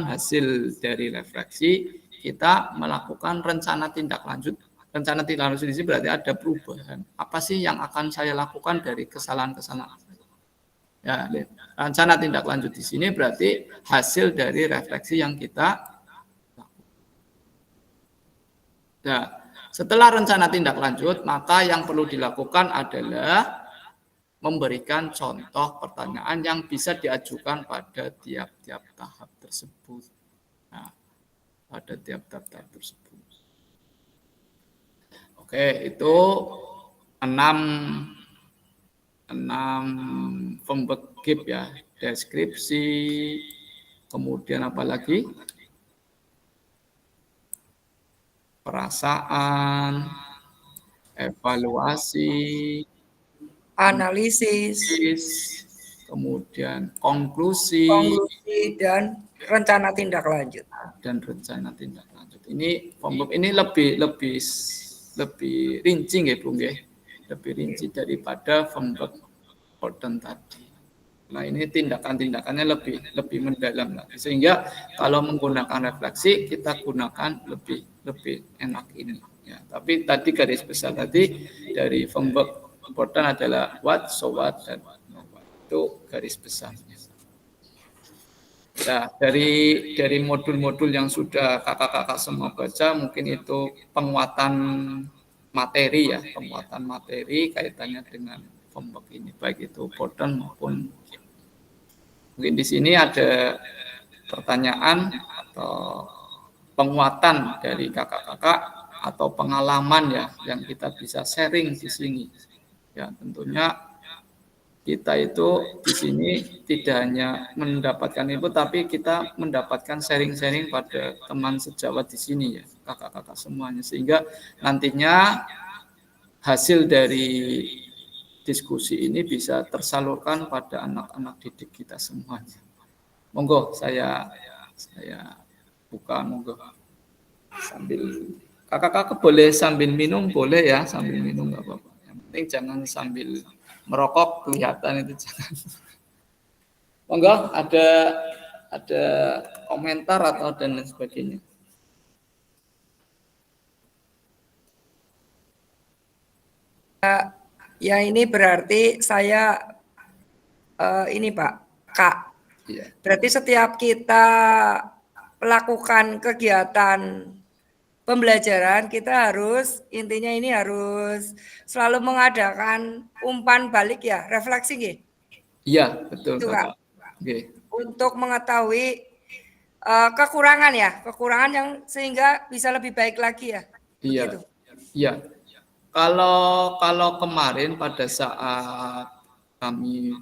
hasil dari refleksi, kita melakukan rencana tindak lanjut. Rencana tindak lanjut di sini berarti ada perubahan. Apa sih yang akan saya lakukan dari kesalahan-kesalahan? Ya, rencana tindak lanjut di sini berarti hasil dari refleksi yang kita. Nah, setelah rencana tindak lanjut, maka yang perlu dilakukan adalah memberikan contoh pertanyaan yang bisa diajukan pada tiap-tiap tahap tersebut. Nah, pada tiap-tiap tahap tersebut. Oke, itu 6 pembekip ya, deskripsi, kemudian apa lagi? Perasaan, evaluasi, Analisis, kemudian konklusi, dan rencana tindak lanjut. Ini lebih rinci ya Bung ya. Lebih rinci daripada pembek Gordon tadi. Nah, ini tindakan-tindakannya lebih mendalam lagi. Sehingga kalau menggunakan refleksi kita gunakan lebih enak ini ya. Tapi tadi garis besar tadi dari pembek Gordon adalah what, so what, dan no what. Itu garis besarnya. Nah, dari modul-modul yang sudah kakak-kakak semua baca, mungkin itu penguatan materi ya, penguatan materi kaitannya dengan pembek ini, baik itu Gordon maupun mungkin di sini ada pertanyaan atau penguatan dari kakak-kakak atau pengalaman ya yang kita bisa sharing di sini. Ya, tentunya kita itu di sini tidak hanya mendapatkan input, tapi kita mendapatkan sharing-sharing pada teman sejawat di sini ya, kakak-kakak semuanya. Sehingga nantinya hasil dari diskusi ini bisa tersalurkan pada anak-anak didik kita semuanya. Monggo saya buka, monggo. Sambil kakak-kakak boleh sambil minum, boleh ya, sambil minum nggak apa-apa. Yang penting jangan sambil merokok, kelihatan itu jangan. Monggo, ada komentar atau dan lain sebagainya. Ya, ini berarti saya ini Pak, Kak. Iya. Berarti setiap kita melakukan kegiatan pembelajaran, kita intinya ini harus selalu mengadakan umpan balik ya, refleksi gitu. Iya, betul Itu, Kak. Okay. Untuk mengetahui kekurangan yang sehingga bisa lebih baik lagi ya. Iya. Begitu. Iya. Kalau kemarin pada saat kami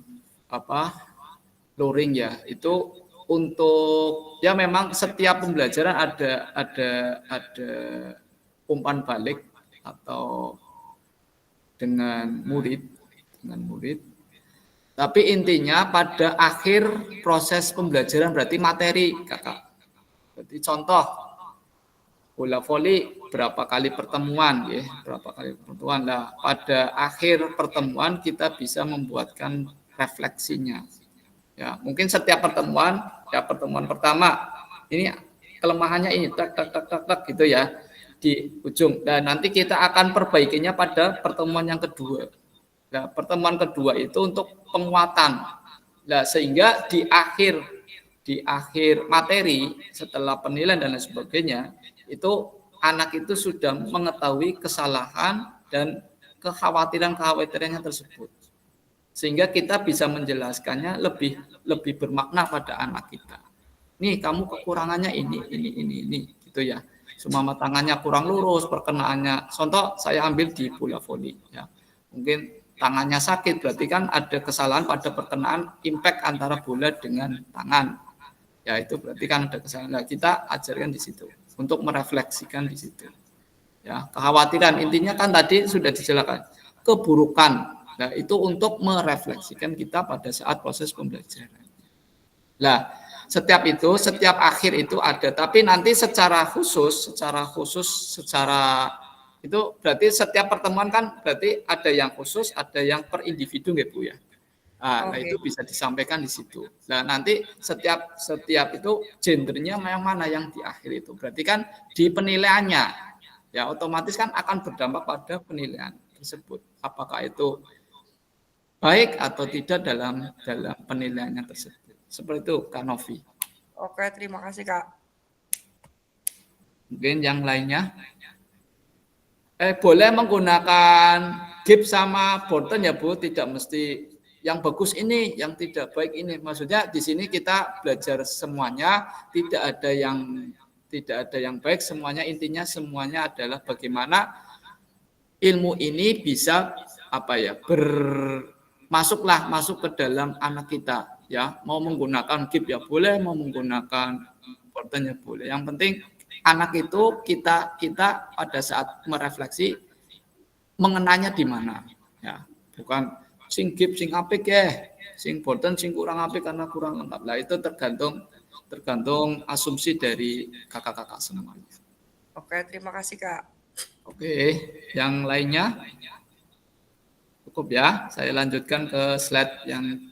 luring ya, itu untuk ya memang setiap pembelajaran ada umpan balik atau dengan murid. Tapi intinya pada akhir proses pembelajaran berarti materi, Kakak. Berarti contoh, bola voli berapa kali pertemuan, ya, berapa kali pertemuan. Nah, pada akhir pertemuan kita bisa membuatkan refleksinya. Ya, mungkin setiap pertemuan, ya pertemuan pertama ini kelemahannya ini, tak gitu ya di ujung. Dan nanti kita akan perbaikinya pada pertemuan yang kedua. Nah, pertemuan kedua itu untuk penguatan. Nah, sehingga di akhir materi setelah penilaian dan lain sebagainya itu anak itu sudah mengetahui kesalahan dan kekhawatiran-kekhawatirannya tersebut. Sehingga kita bisa menjelaskannya lebih bermakna pada anak kita. Nih, kamu kekurangannya ini gitu ya. Sumama tangannya kurang lurus, perkenaannya. Contoh saya ambil di bola voli ya. Mungkin tangannya sakit, berarti kan ada kesalahan pada perkenaan impact antara bola dengan tangan. Ya itu berarti kan ada kesalahan. Nah, kita ajarkan di situ untuk merefleksikan di situ. Ya, kekhawatiran intinya kan tadi sudah dijelaskan. Keburukan. Nah, itu untuk merefleksikan kita pada saat proses pembelajaran. Nah, setiap akhir itu ada, tapi nanti secara khusus itu berarti setiap pertemuan kan berarti ada yang khusus, ada yang per individu nggak Bu ya. Nah, itu bisa disampaikan di situ. Nah, nanti setiap itu gendernya yang mana yang di akhir itu. Berarti kan di penilaiannya ya otomatis kan akan berdampak pada penilaian tersebut. Apakah itu baik atau tidak dalam penilaiannya tersebut. Seperti itu Kak Novi. Oke, terima kasih Kak. Mungkin yang lainnya. Boleh menggunakan GIF sama Borten ya Bu, tidak mesti yang bagus ini, yang tidak baik ini. Maksudnya di sini kita belajar semuanya, tidak ada yang baik, semuanya intinya semuanya adalah bagaimana ilmu ini bisa masuk ke dalam anak kita ya. Mau menggunakan GIF ya boleh, mau menggunakan Borten ya boleh. Yang penting anak itu kita pada saat merefleksi mengenanya di mana ya, bukan sing GIF sing apik ya, sing Borten sing kurang apik karena kurang lengkap. Lah itu tergantung asumsi dari kakak-kakak semuanya. Oke, terima kasih Kak. Oke, yang lainnya cukup ya. Saya lanjutkan ke slide yang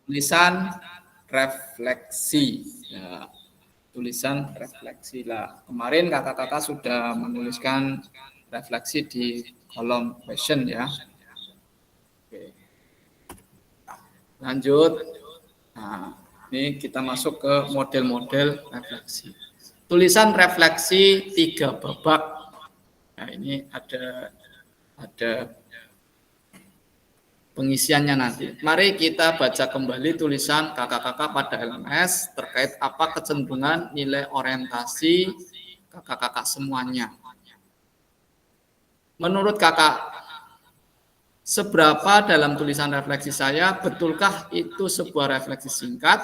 tulisan refleksi. Ya, tulisan refleksi lah. Kemarin kakak-kakak sudah menuliskan refleksi di kolom question ya. Oke. Lanjut. Nah, ini kita masuk ke model-model refleksi. Tulisan refleksi 3 babak. Nah, ini ada pengisiannya nanti. Mari kita baca kembali tulisan kakak-kakak pada LMS terkait apa kecenderungan nilai orientasi kakak-kakak semuanya. Menurut kakak, seberapa dalam tulisan refleksi saya, betulkah itu sebuah refleksi singkat?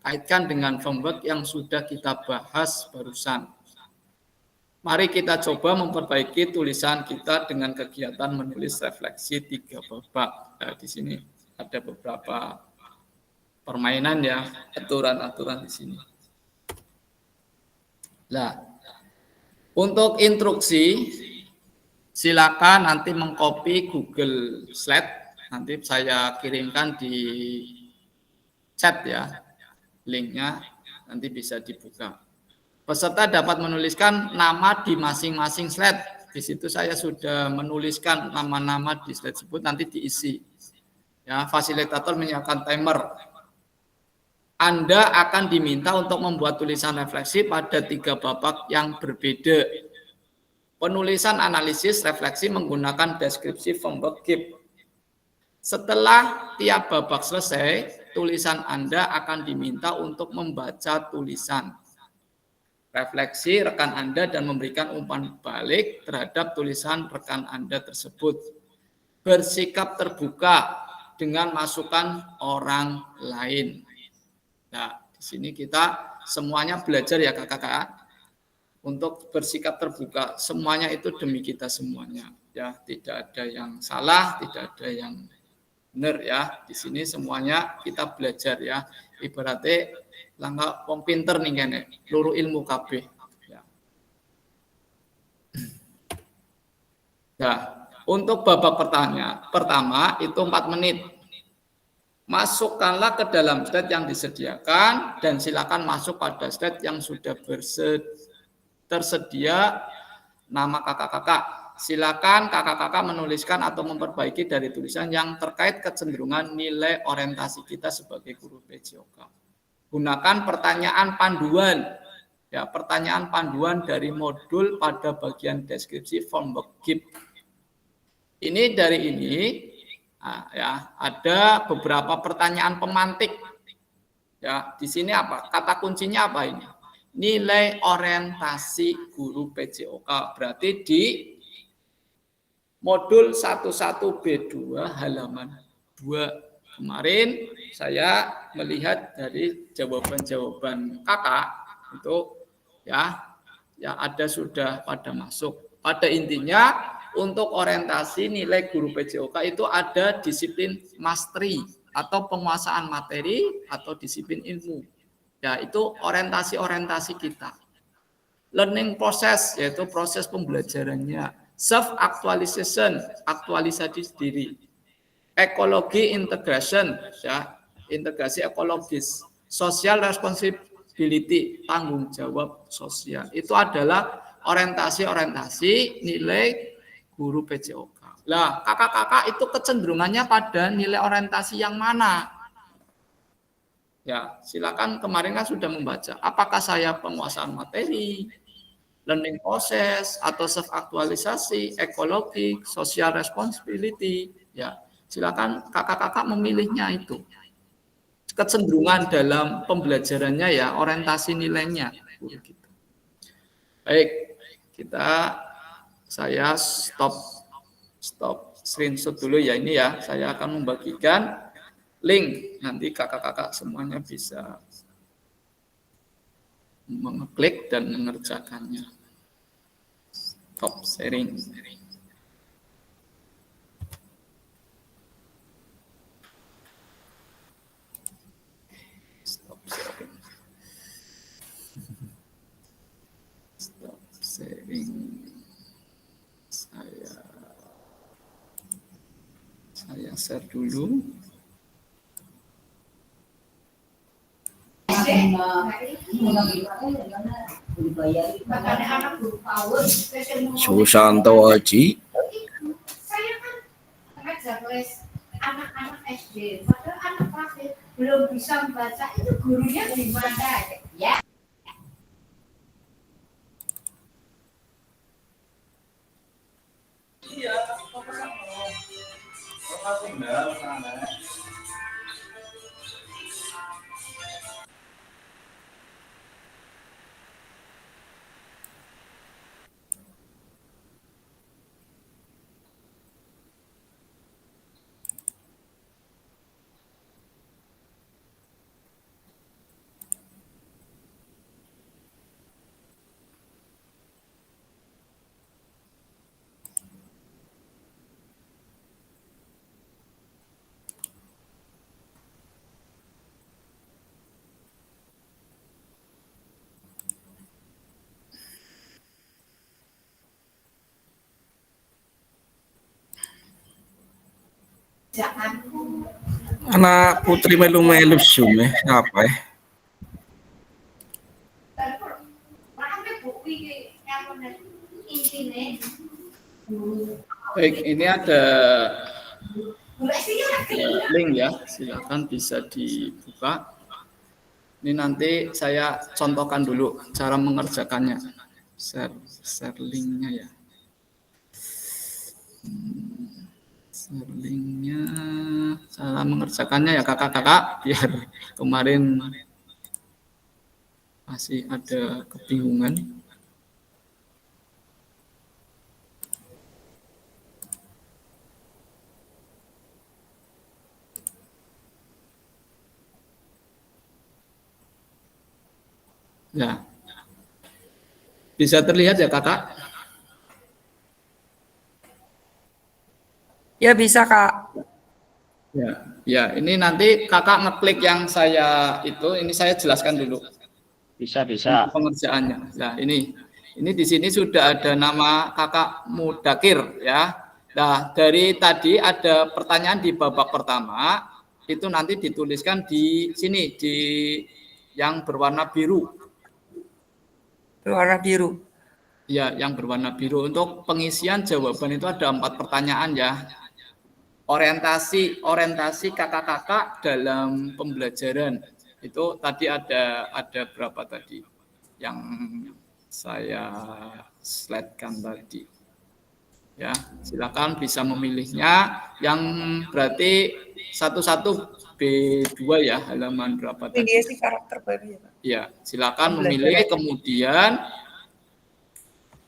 Kaitkan dengan framework yang sudah kita bahas barusan. Mari kita coba memperbaiki tulisan kita dengan kegiatan menulis refleksi 3 babak. Nah, di sini ada beberapa permainan ya, aturan-aturan di sini. Nah, untuk instruksi silakan nanti mengcopy Google Slide, nanti saya kirimkan di chat ya, linknya nanti bisa dibuka. Peserta dapat menuliskan nama di masing-masing slide. Di situ saya sudah menuliskan nama-nama di slide tersebut, nanti diisi. Ya, fasilitator menyiapkan timer. Anda akan diminta untuk membuat tulisan refleksi pada 3 babak yang berbeda. Penulisan analisis refleksi menggunakan deskripsi framework GIF. Setelah tiap babak selesai, tulisan Anda akan diminta untuk membaca tulisan refleksi rekan Anda dan memberikan umpan balik terhadap tulisan rekan Anda tersebut. Bersikap terbuka dengan masukan orang lain. Nah, di sini kita semuanya belajar ya kakak-kakak untuk bersikap terbuka. Semuanya itu demi kita semuanya. Ya, tidak ada yang salah, tidak ada yang benar ya. Di sini semuanya kita belajar ya. Ibaratnya langkah wong pinter nih kene, luru ilmu kabeh. Ya. Nah, untuk babak pertama itu 4 menit. Masukkanlah ke dalam slide yang disediakan dan silakan masuk pada slide yang sudah tersedia nama kakak-kakak. Silakan kakak-kakak menuliskan atau memperbaiki dari tulisan yang terkait kecenderungan nilai orientasi kita sebagai guru PJOK. Gunakan pertanyaan panduan. Ya, pertanyaan panduan dari modul pada bagian deskripsi form work GIP. Ini dari ini ya, ada beberapa pertanyaan pemantik. Ya, di sini apa? Kata kuncinya apa ini? Nilai orientasi guru PJOK. Berarti di modul 11B2 halaman 2. Kemarin saya melihat dari jawaban-jawaban kakak itu ya ada sudah pada masuk. Pada intinya untuk orientasi nilai guru PJOK itu ada disiplin mastery atau penguasaan materi atau disiplin ilmu. Ya, itu orientasi kita. Learning process yaitu proses pembelajarannya. Self actualization, aktualisasi diri. Ekologi integration, ya, integrasi ekologis. Social responsibility, tanggung jawab sosial. Itu adalah orientasi nilai guru PJOK. Lah, kakak-kakak itu kecenderungannya pada nilai orientasi yang mana? Ya, silakan, kemarin kan sudah membaca. Apakah saya penguasaan materi, learning process, atau self aktualisasi, ekologi, social responsibility? Ya, silakan kakak-kakak memilihnya itu. Kecenderungan dalam pembelajarannya ya, orientasi nilainya. Baik, saya stop screenshot dulu ya ini ya. Saya akan membagikan link, nanti kakak-kakak semuanya bisa mengklik dan mengerjakannya. Stop sharing. Stop sharing. Stop sharing. Saya share dulu. Susanto Aji. Saya kan mengajar les anak-anak SD, padahal anak kelas belum bisa membaca, itu gurunya di mana ya? Iya, Anak putri melu-melu Zoom apa ya? Baik, ini ada link ya, silakan bisa dibuka. Ini nanti saya contohkan dulu cara mengerjakannya. Share linknya ya. Share linknya, cara mengerjakannya ya kakak-kakak, biar kemarin masih ada kebingungan. Ya, bisa terlihat ya kakak? Ya bisa Kak. Ya, ini nanti kakak ngeklik yang saya ini saya jelaskan dulu Bisa. untuk pengerjaannya. Nah, ini di sini sudah ada nama kakak Mudakir ya. Nah, dari tadi ada pertanyaan di babak pertama, itu nanti dituliskan di sini, di yang berwarna biru. Berwarna biru. Ya, yang berwarna biru. Untuk pengisian jawaban itu ada 4 pertanyaan ya. Orientasi kakak-kakak dalam pembelajaran. Itu tadi ada berapa tadi yang saya slide-kan tadi. Ya, silakan bisa memilihnya. Yang berarti satu-satu B2 ya, halaman berapa tadi? Ini sih karakter baru ya Pak. Ya, silakan memilih,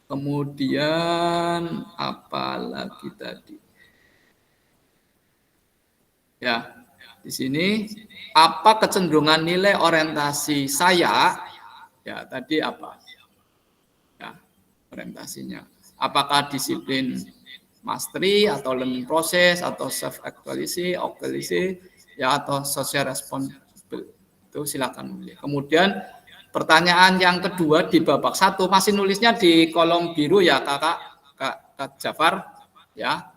kemudian apa lagi tadi? Ya, di sini apa kecenderungan nilai orientasi saya? Ya, tadi apa? Ya, orientasinya. Apakah disiplin mastery atau learning process atau self actualization, ya atau social responsible. Itu silakan memilih. Kemudian pertanyaan yang kedua di babak 1 masih nulisnya di kolom biru ya Kak Jafar ya.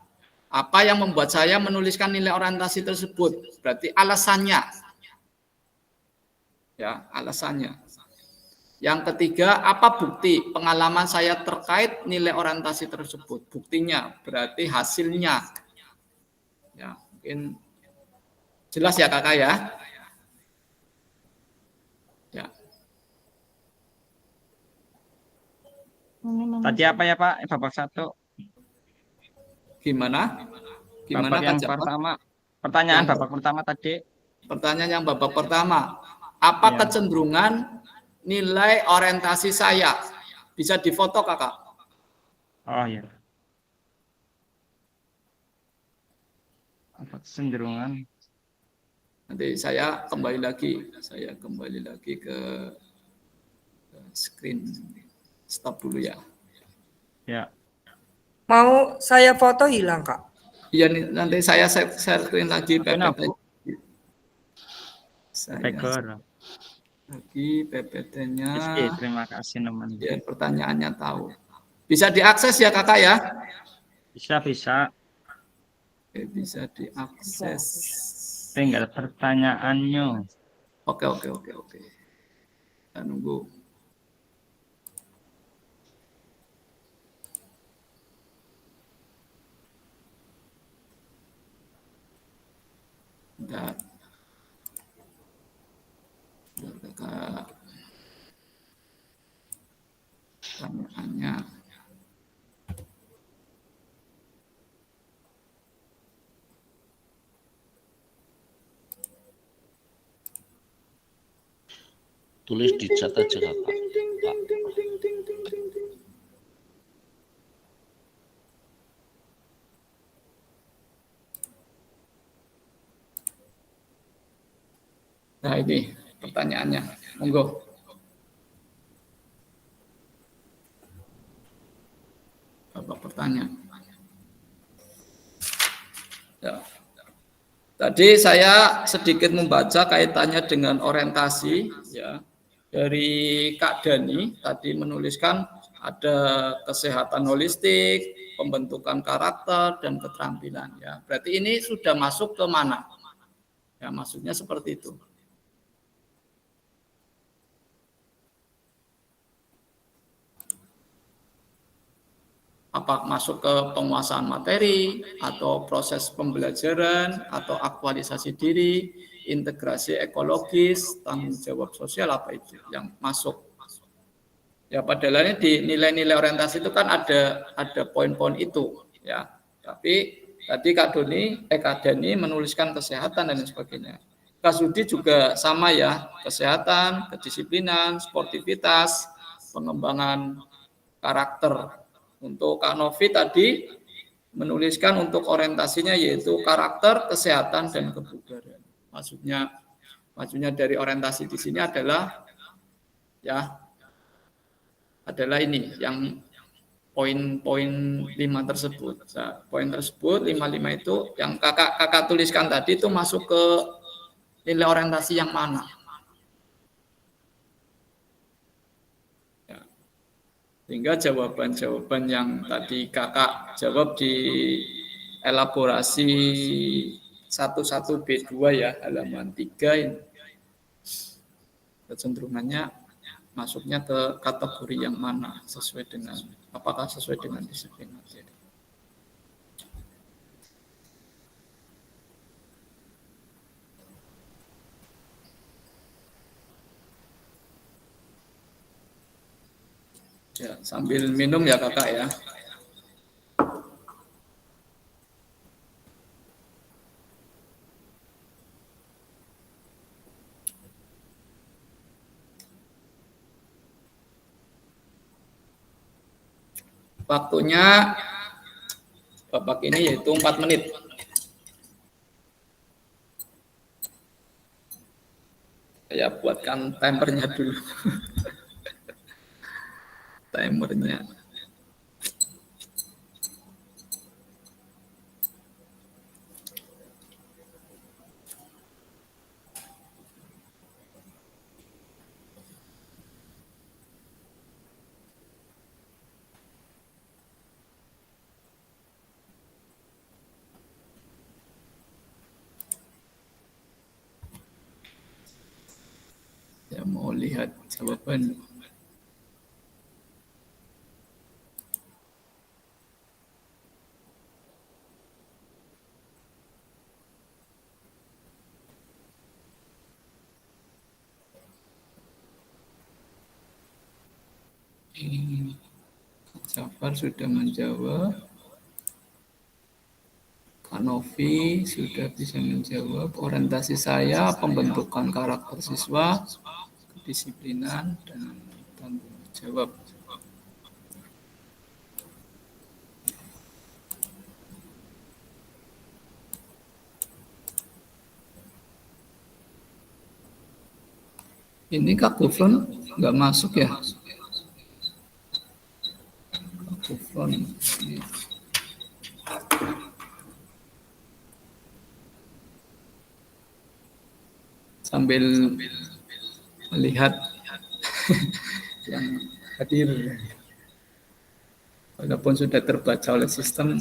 Apa yang membuat saya menuliskan nilai orientasi tersebut? Berarti alasannya. Ya, alasannya. Yang ketiga, apa bukti pengalaman saya terkait nilai orientasi tersebut? Buktinya berarti hasilnya. Ya, mungkin jelas ya Kakak ya. Ya. Tadi apa ya Pak? Babak 1. Gimana Babak yang Kak pertama. Pertanyaan babak pertama tadi. Pertanyaan yang babak pertama. Apa Ya. kecenderungan nilai orientasi saya? Bisa difoto Kakak. Oh ya. Apa kecenderungan? Nanti saya kembali lagi ke screen. Stop dulu ya. Ya. Mau saya foto hilang Kak. Iya, nanti saya share screen lagi PPT. Saya lagi PPT-nya. Terima kasih teman. Biar pertanyaannya tahu. Bisa diakses ya Kakak ya? Bisa. Oke, bisa diakses. Tinggal pertanyaannya. Oke. Kita nunggu. Bentar. Kakak. Pertanyaannya. Tulis di chat aja Kakak. Nah ini pertanyaannya. Monggo. Bapak pertanyaan. Ya. Tadi saya sedikit membaca kaitannya dengan orientasi ya. Dari Kak Dani tadi menuliskan ada kesehatan holistik, pembentukan karakter dan keterampilan ya. Berarti ini sudah masuk ke mana? Ya, maksudnya seperti itu. Apa masuk ke penguasaan materi atau proses pembelajaran atau aktualisasi diri, integrasi ekologis, tanggung jawab sosial, apa itu yang masuk? Ya padahal di nilai-nilai orientasi itu kan ada poin-poin itu ya. Tapi tadi Kak Dani menuliskan kesehatan dan sebagainya. Kak Sudi juga sama ya, kesehatan, kedisiplinan, sportivitas, pengembangan karakter. Untuk Kak Novi tadi menuliskan untuk orientasinya yaitu karakter, kesehatan, dan kebugaran. Maksudnya dari orientasi di sini adalah ini yang poin-poin 5 tersebut. Nah, poin tersebut 5 itu yang kakak tuliskan tadi itu masuk ke nilai orientasi yang mana? Ya. Sehingga jawaban-jawaban yang tadi kakak jawab di elaborasi 11B2 ya, halaman 3 ini. Kecenderungannya masuknya ke kategori yang mana apakah sesuai dengan disiplin materi. Ya, sambil minum ya kakak ya. Waktunya Bapak ini yaitu 4 menit. Saya buatkan timernya dulu. Timernya. Saya mau lihat jawaban. Jafar sudah menjawab. Kak Novi sudah bisa menjawab. Orientasi saya pembentukan karakter siswa, kedisiplinan, dan tanggung jawab. Ini Kak Gufron nggak masuk ya? Kak Gufron ini. Sambil melihat yang hadir, walaupun sudah terbaca oleh sistem.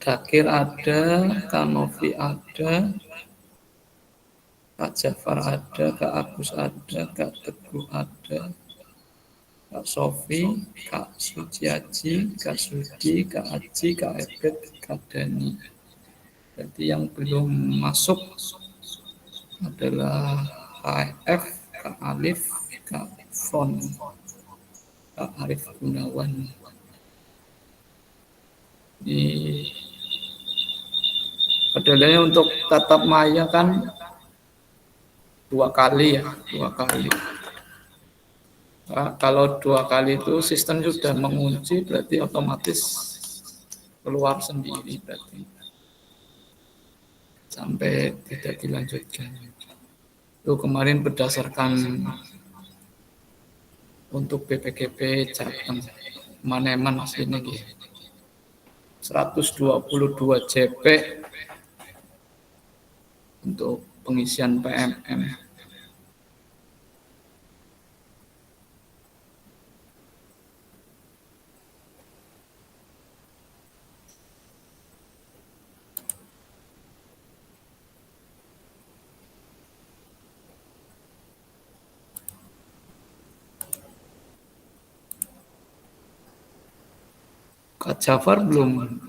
Dakir ada, Kak Novi ada, Kak Jafar ada, Kak Agus ada, Kak Teguh ada, Kak Sofi, Kak Suciaji, Kak Sudi, Kak Aji, Kak Ebet, Kak Dani. Jadi yang belum masuk adalah HF, Kak Alif, Kak Fon, Kak Arif Gunawan. Ini padahal untuk tatap maya kan 2 kali ya, 2 kali. Nah, kalau 2 kali itu sistem sudah mengunci, berarti otomatis keluar sendiri berarti. Sampai tidak dilanjutkan. Itu kemarin berdasarkan untuk BPKP Jateng Maneman aslinya gitu. 122 JP untuk pengisian PMM. Kak Jafar belum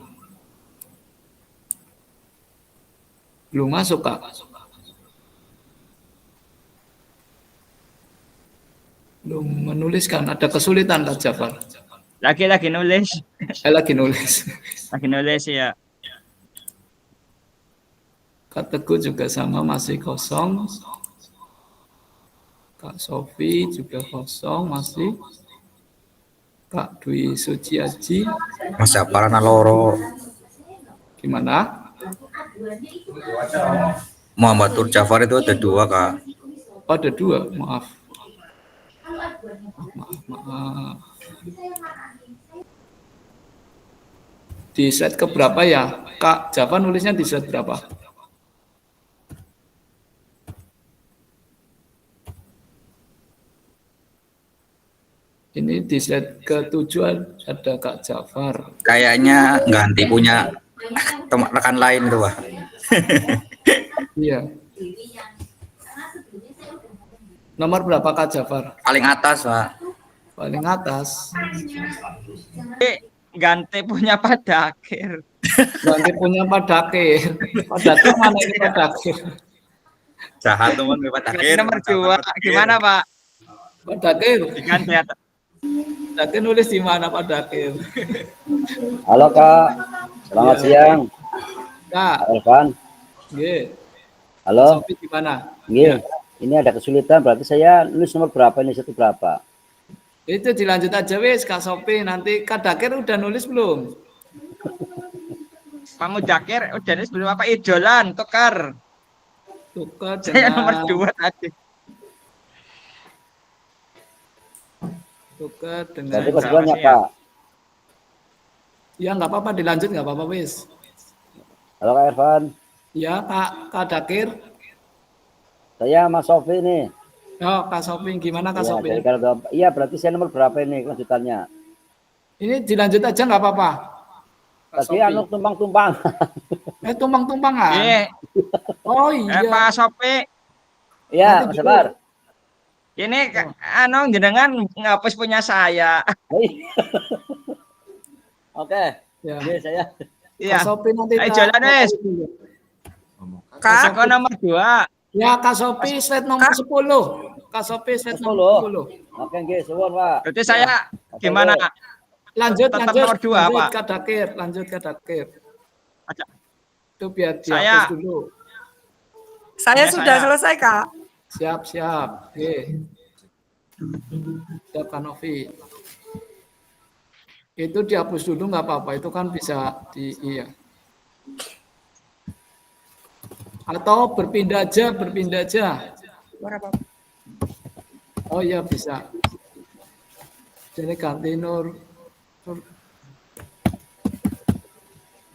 masuk, Kak. Belum menuliskan, ada kesulitan Kak Jafar. Lagi nulis. Saya lagi nulis. Lagi nulis ya. Kak Teguh juga sama, masih kosong. Kak Sofi juga kosong, masih. Kak Dwi Suciaji. Mas Jafar ana loro. Gimana? Muhammad Nur Jafar itu ada 2, Kak. Oh, ada 2, maaf. Maaf. Di slide keberapa ya? Kak Jafar nulisnya di slide berapa? Ini di slide ke-7 ada Kak Jafar. Kayaknya ganti punya rekan lain tuh, Pak. Iya. Nomor berapa Kak Jafar? Paling atas, Pak. Paling atas. Ganti punya Pak Dakir. Ganti punya Pak Dakir. Pak Dakir mana ini Pak Dakir? Jahat teman Pak Dakir. Nomor 2 gimana Pak? Pak Dakir. Diganti atau Dakir nulis di mana Pak Dakir? Halo Kak, selamat Ya. siang. Kak, Kak Irfan, nggih. halo. Sofi gimana? Nggih, ini ada kesulitan, berarti saya nulis nomor berapa ini, satu berapa? Itu dilanjut aja wis Kak Sofi, nanti Kak Dakir udah nulis belum? Pak Mudakir udah nulis belum apa idolan tukar. Tukar Saya nomor dengan 2 tadi. tukar dengan Berarti keduanya Sama Kak. ya nggak apa-apa, dilanjut nggak apa-apa wis. Halo Kak Irfan, Ya Kak Dakir. saya Mas Sofi nih. Oh, Kak Sofi gimana Kak Iya, Sofi? dari Kalimantan. Iya, berarti saya nomor berapa ini kelanjutannya? Ini dilanjut aja nggak apa-apa. Kak Tadi Sofi. anu tumpang-tumpang. Tumpang-tumpangan. Iya, Oh iya. Pak Sopi. Iya, Nanti Mas Sabar. Ini anu jenengan ngapus punya saya. Oke, Ya. ini saya. Iya. Kak Sofi nanti Ayo jalan wes. Kak, Kok nomor 2. Ya Kak Sofi slide nomor 10. Kak Sofi slide nomor 10. Oke, nggih, suwun Pak. Berarti saya gimana? Lanjut Tetap lanjut. nomor 2, lanjut Pak. Kak Dakir, lanjut Kak Dakir. Aja. Itu biar Saya- dihapus dulu. saya Ya, sudah saya. selesai Kak. Siap. Oke. Siap Kak Novi. Itu dihapus dulu nggak apa-apa. Itu kan bisa iya. Atau berpindah aja. Berapa? Oh iya bisa. Jadi ganti Nur.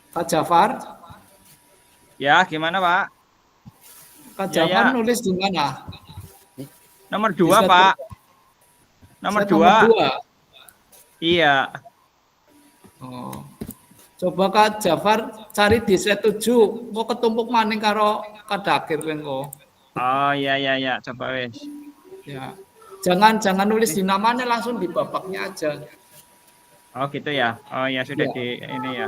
Kak Jafar. Ya, gimana Pak? Kak Ya, Jafar ya. nulis di mana? Nomor 2 Bisa Pak. Nomor 2. dua. Iya. Oh. Coba Kak Jafar cari di set 7. Kok ketumpuk maning karo Kak Dakir kan kok. Oh iya. Coba wes. Ya. Jangan nulis di namanya, langsung di babaknya aja. Oh gitu ya. Oh ya sudah Ya. di ini ya.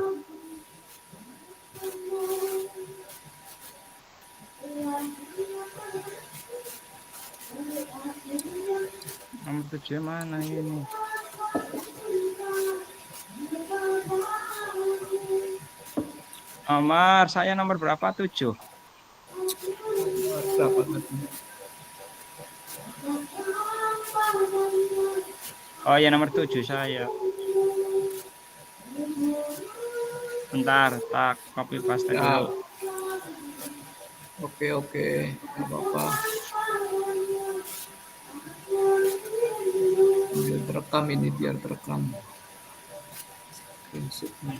Nomor 7 mana ini? Omar, saya nomor berapa? 7. Berapa tadi? Oh ya nomor 7 saya. Bentar, tak copy paste Ya. dulu. Oke. Nggak apa-apa. Biar terekam ini, biar terekam. Screenshotnya.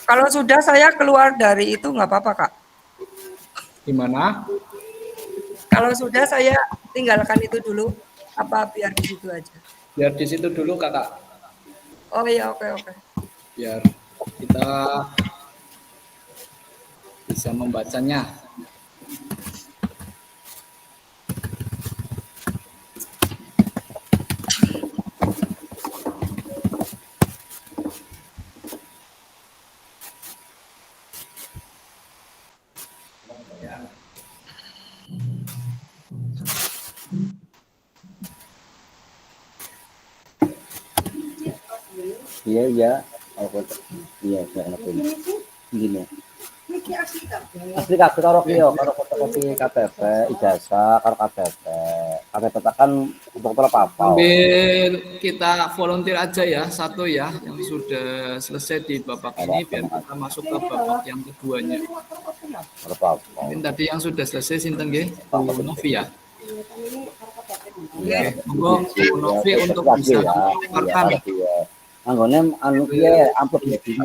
Kalau sudah saya keluar dari itu nggak apa-apa, Kak. Gimana? Kalau sudah saya tinggalkan itu dulu, apa biar di situ aja? Biar di situ dulu kakak, Oh iya, oke. biar kita bisa membacanya. Iya. Iya, saya ngelakuin. Gini. Asli kabeh karo karo fotokopi KTP, ijazah karo KTP. KTP kan untuk apa-apa. Ambil kita volunteer aja ya, satu ya, yang sudah selesai di babak ini, biar kita masuk ke babak yang keduanya. Apa-apa. Mungkin tadi yang sudah selesai sinten nggih? Bu Novi ya. Oke, monggo Bu Novi untuk bisa memaparkan. Anggone anu piye ampun iki.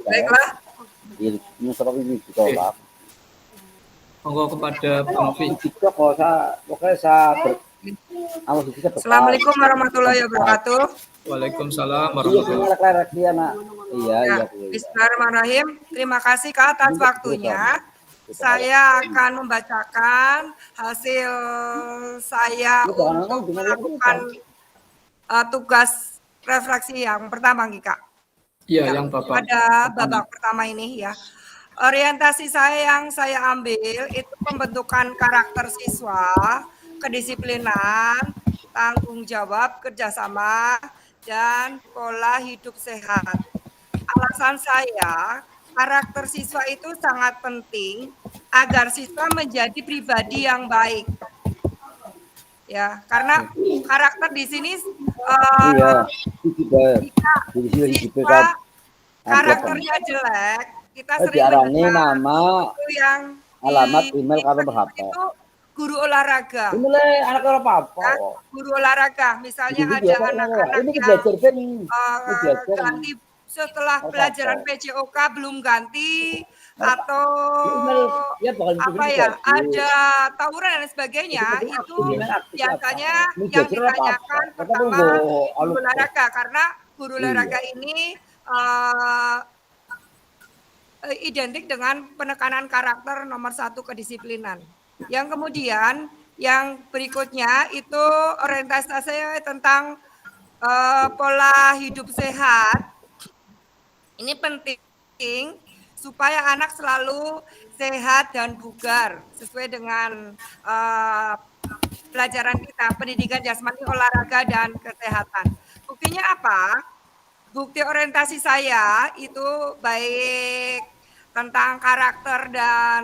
Baiklah. Ini seperti ini ditolak. Monggo kepada Bu Novi. Assalamualaikum warahmatullahi wabarakatuh. Waalaikumsalam warahmatullahi wabarakatuh. Iya. Bismillahirrahmanirrahim. Terima kasih Kak atas waktunya. Saya akan membacakan hasil saya untuk melakukan tugas refleksi yang pertama, Kak. Iya, yang babak. Pada babak pertama ini ya. Orientasi saya yang saya ambil itu pembentukan karakter siswa, kedisiplinan, tanggung jawab, kerjasama, dan pola hidup sehat. Alasan saya, karakter siswa itu sangat penting agar siswa menjadi pribadi yang baik. Ya, karena karakter di sini siswa karakternya jelek, kita sering mendengar itu yang alamat email kalau berhapa. Itu guru olahraga. Ini anak apa-apa. Ya, guru olahraga, misalnya ada anak-anak yang ganti setelah pelajaran PJOK belum ganti atau apa ya, ada tawuran dan sebagainya, itu biasanya yang ditanyakan pertama guru olahraga, karena guru olahraga ini identik dengan penekanan karakter nomor 1 kedisiplinan. Yang kemudian yang berikutnya itu orientasi saya tentang pola hidup sehat. Ini penting supaya anak selalu sehat dan bugar sesuai dengan pelajaran kita, pendidikan jasmani, olahraga, dan kesehatan. Buktinya apa? Bukti orientasi saya itu baik tentang karakter dan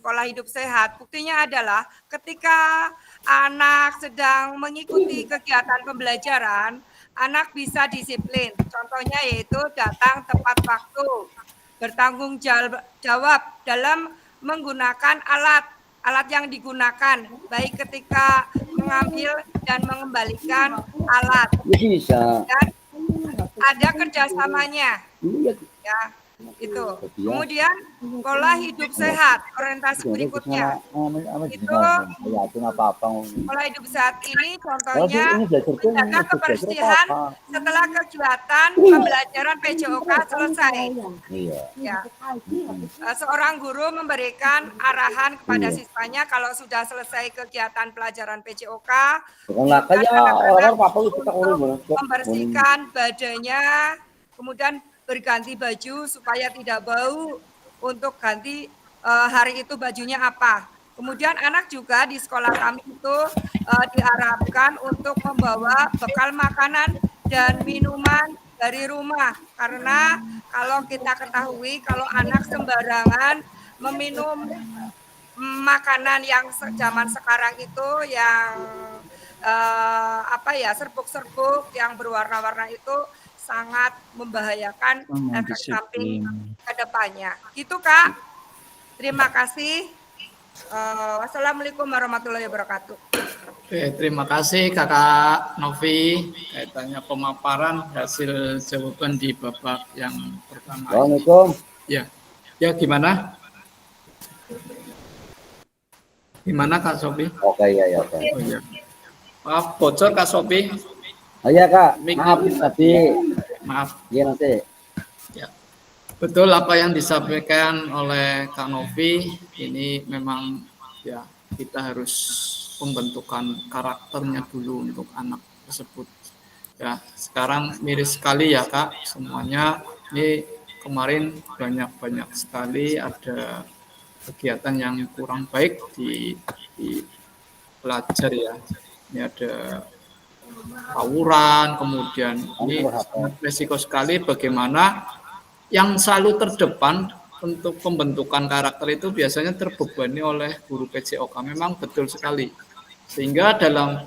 pola hidup sehat. Buktinya adalah ketika anak sedang mengikuti kegiatan pembelajaran, anak bisa disiplin. Contohnya yaitu datang tepat waktu, bertanggung jawab dalam menggunakan alat yang digunakan, baik ketika mengambil dan mengembalikan alat. Dan ada kerjasamanya. Ya, itu. Kemudian pola hidup sehat, orientasi berikutnya itu pola hidup sehat ini contohnya menjaga kebersihan setelah kegiatan pembelajaran PJOK selesai. Ya. Seorang guru memberikan arahan kepada siswanya kalau sudah selesai kegiatan pelajaran PJOK, membersihkan badannya, kemudian berganti baju supaya tidak bau, untuk ganti hari itu bajunya apa. Kemudian anak juga di sekolah kami itu diharapkan untuk membawa bekal makanan dan minuman dari rumah. Karena kalau kita ketahui kalau anak sembarangan meminum makanan yang zaman sekarang itu yang serbuk-serbuk yang berwarna-warna itu sangat membahayakan efek samping ke depannya. Gitu Kak. Terima kasih. Wassalamualaikum warahmatullahi wabarakatuh. Oke, terima kasih Kakak Novi. Kaitannya pemaparan hasil jawaban di babak yang pertama. Assalamualaikum. Ya, ya gimana? Gimana Kak Sofi? Oke, ya. Oke. Oh iya. Maaf, bocor Kak Sofi. Oh iya, Kak. Maaf tadi. Maaf. Iya nanti. Ya. Betul apa yang disampaikan oleh Kak Novi. Ini memang ya kita harus pembentukan karakternya dulu untuk anak tersebut. Ya, sekarang miris sekali ya Kak, semuanya ini kemarin banyak sekali ada kegiatan yang kurang baik di pelajar ya. Ini ada tawuran, kemudian ini sangat resiko sekali bagaimana yang selalu terdepan untuk pembentukan karakter itu biasanya terbebani oleh guru PJOK. Memang betul sekali. Sehingga dalam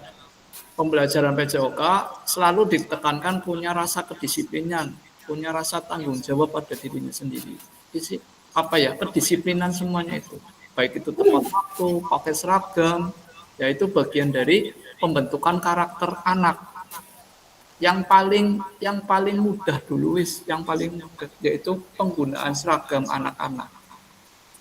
pembelajaran PJOK selalu ditekankan punya rasa kedisiplinan, punya rasa tanggung jawab pada dirinya sendiri. Kedisiplinan semuanya itu. Baik itu tepat waktu, pakai seragam, yaitu bagian dari pembentukan karakter anak. Yang paling mudah dulu yang paling mudah yaitu penggunaan seragam anak-anak.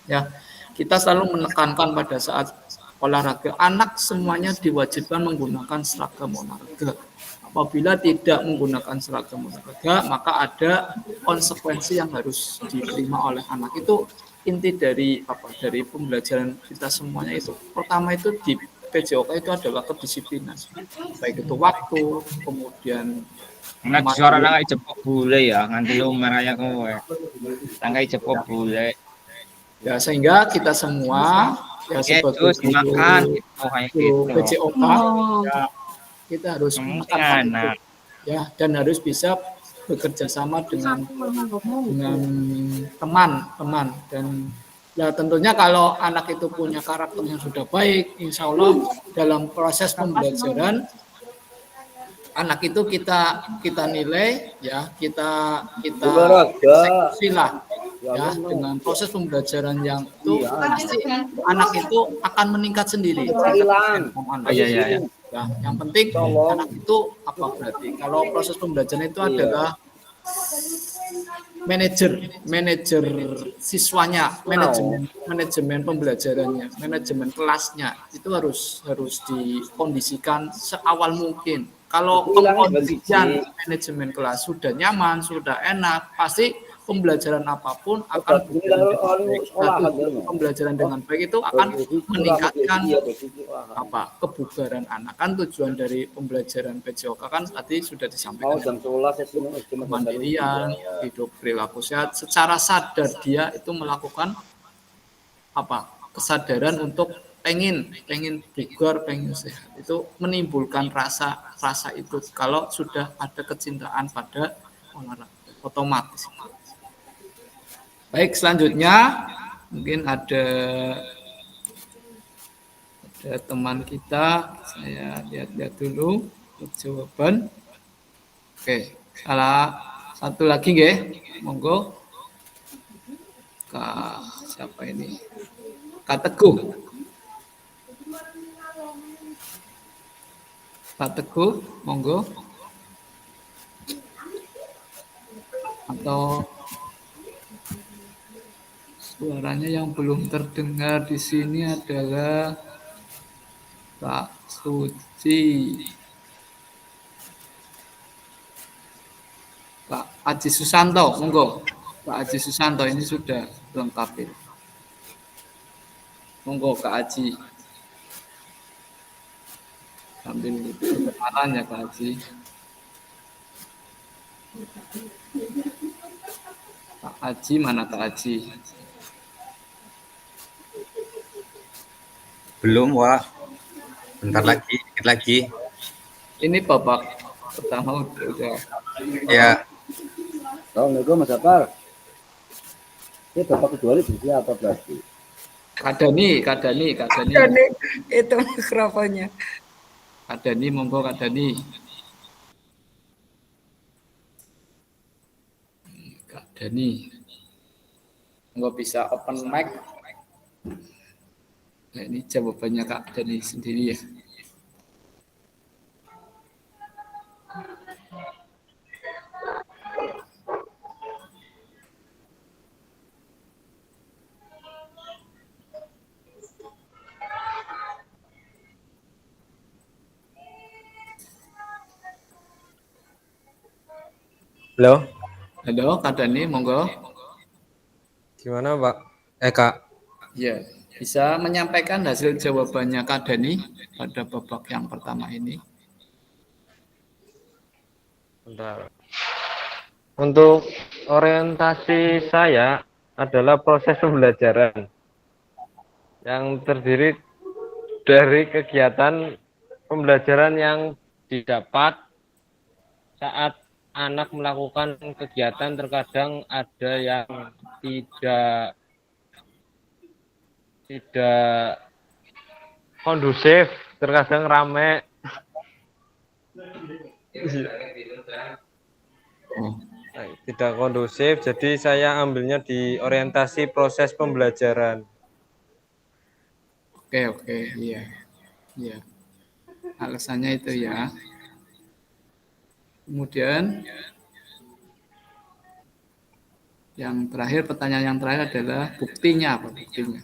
Ya, kita selalu menekankan pada saat olahraga, anak semuanya diwajibkan menggunakan seragam olahraga. Apabila tidak menggunakan seragam olahraga, maka ada konsekuensi yang harus diterima oleh anak. Itu inti dari pembelajaran kita semuanya itu. Pertama itu di PJOK itu adalah kedisiplinan. Baik itu waktu, kemudian Nek suara nang jepok bule ya, nganti lu meraya kowe. Tangkai jepok bule. Ya, sehingga kita semua ya sebagai guru PJOK ya, kita harus menekan ya dan harus bisa bekerja sama dengan teman-teman dan ya tentunya kalau anak itu punya karakter yang sudah baik, insya Allah dalam proses pembelajaran anak itu kita nilai ya kita eksekusilah ya dengan proses pembelajaran yang itu pasti anak itu akan meningkat sendiri. Ya, yang penting anak itu apa berarti kalau proses pembelajaran itu adalah manajer siswanya, manajemen pembelajarannya, manajemen kelasnya itu harus dikondisikan seawal mungkin. Kalau kondisian manajemen kelas sudah nyaman, sudah enak, pasti pembelajaran apapun akan pembelajaran dengan baik itu akan meningkatkan kebugaran anak. Kan tujuan dari pembelajaran PJOK kan tadi sudah disampaikan kemandirian, hidup perilaku sehat, secara sadar dia itu melakukan kesadaran untuk pengen bugar, pengen sehat, itu menimbulkan rasa itu kalau sudah ada kecintaan pada olahraga otomatis. Baik, selanjutnya mungkin ada teman kita, saya lihat dulu jawaban. Oke, salah satu lagi nggih, monggo. Siapa ini? Kak Teguh, monggo. Atau suaranya yang belum terdengar di sini adalah Pak Suci. Pak Aji Susanto, monggo. Pak Aji Susanto ini sudah lengkap ini. Monggo Kak Aji. Sambil kenalan ya Kak Haji. Kak Haji, mana Kak Haji? Belum, Wak. Bentar lagi, dikit lagi. Ini babak pertama udah. Ya. Assalamualaikum Mas Apar. Ini babak kedua ini berarti apa berarti? Kadani. Itu mikrofonnya. Kadani, monggo Kadani. Kadani. Monggo bisa open mic. Nah, ini jawabannya Kak Dani sendiri ya. Halo, Halo, Kak Dani, monggo. gimana Pak? Kak. Ya, bisa menyampaikan hasil jawabannya Kak Dani pada babak yang pertama ini. Bentar. Untuk orientasi saya adalah proses pembelajaran yang terdiri dari kegiatan pembelajaran yang didapat saat anak melakukan kegiatan. Terkadang ada yang tidak kondusif, terkadang rame. Tidak kondusif, jadi saya ambilnya di orientasi proses pembelajaran. Oke, iya. Iya. Alasannya itu ya. Kemudian yang terakhir, pertanyaan yang terakhir adalah buktinya apa buktinya?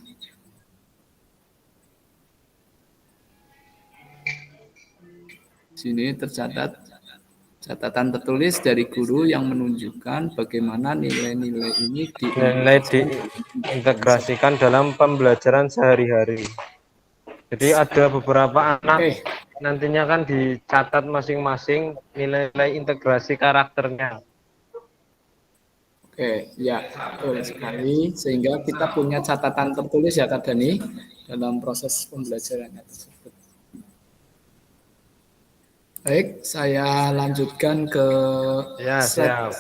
Sini tercatat catatan tertulis dari guru yang menunjukkan bagaimana nilai-nilai ini diintegrasikan dalam pembelajaran sehari-hari. Jadi ada beberapa anak nantinya kan dicatat masing-masing nilai-nilai integrasi karakternya. Oke, ya, betul sekali. Sehingga kita punya catatan tertulis ya Kak Dani dalam proses pembelajarannya tersebut. Baik, saya lanjutkan ke slide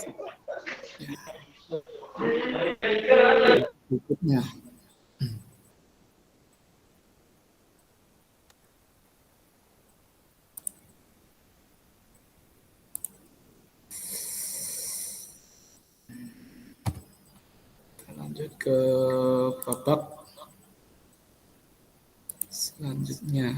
berikutnya. Lanjut ke babak selanjutnya.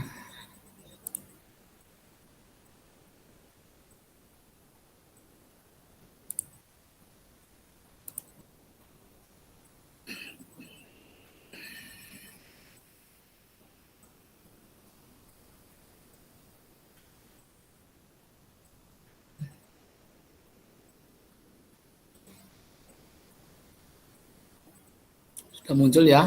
Sudah muncul ya?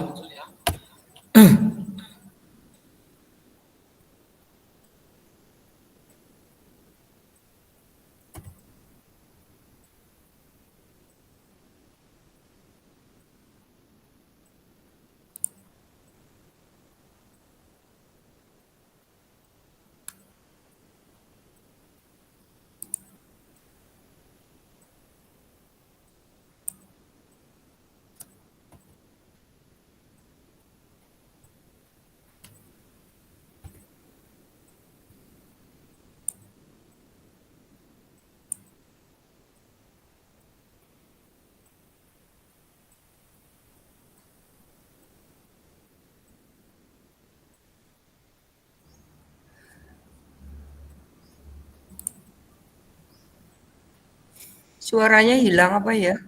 Suaranya hilang apa ya?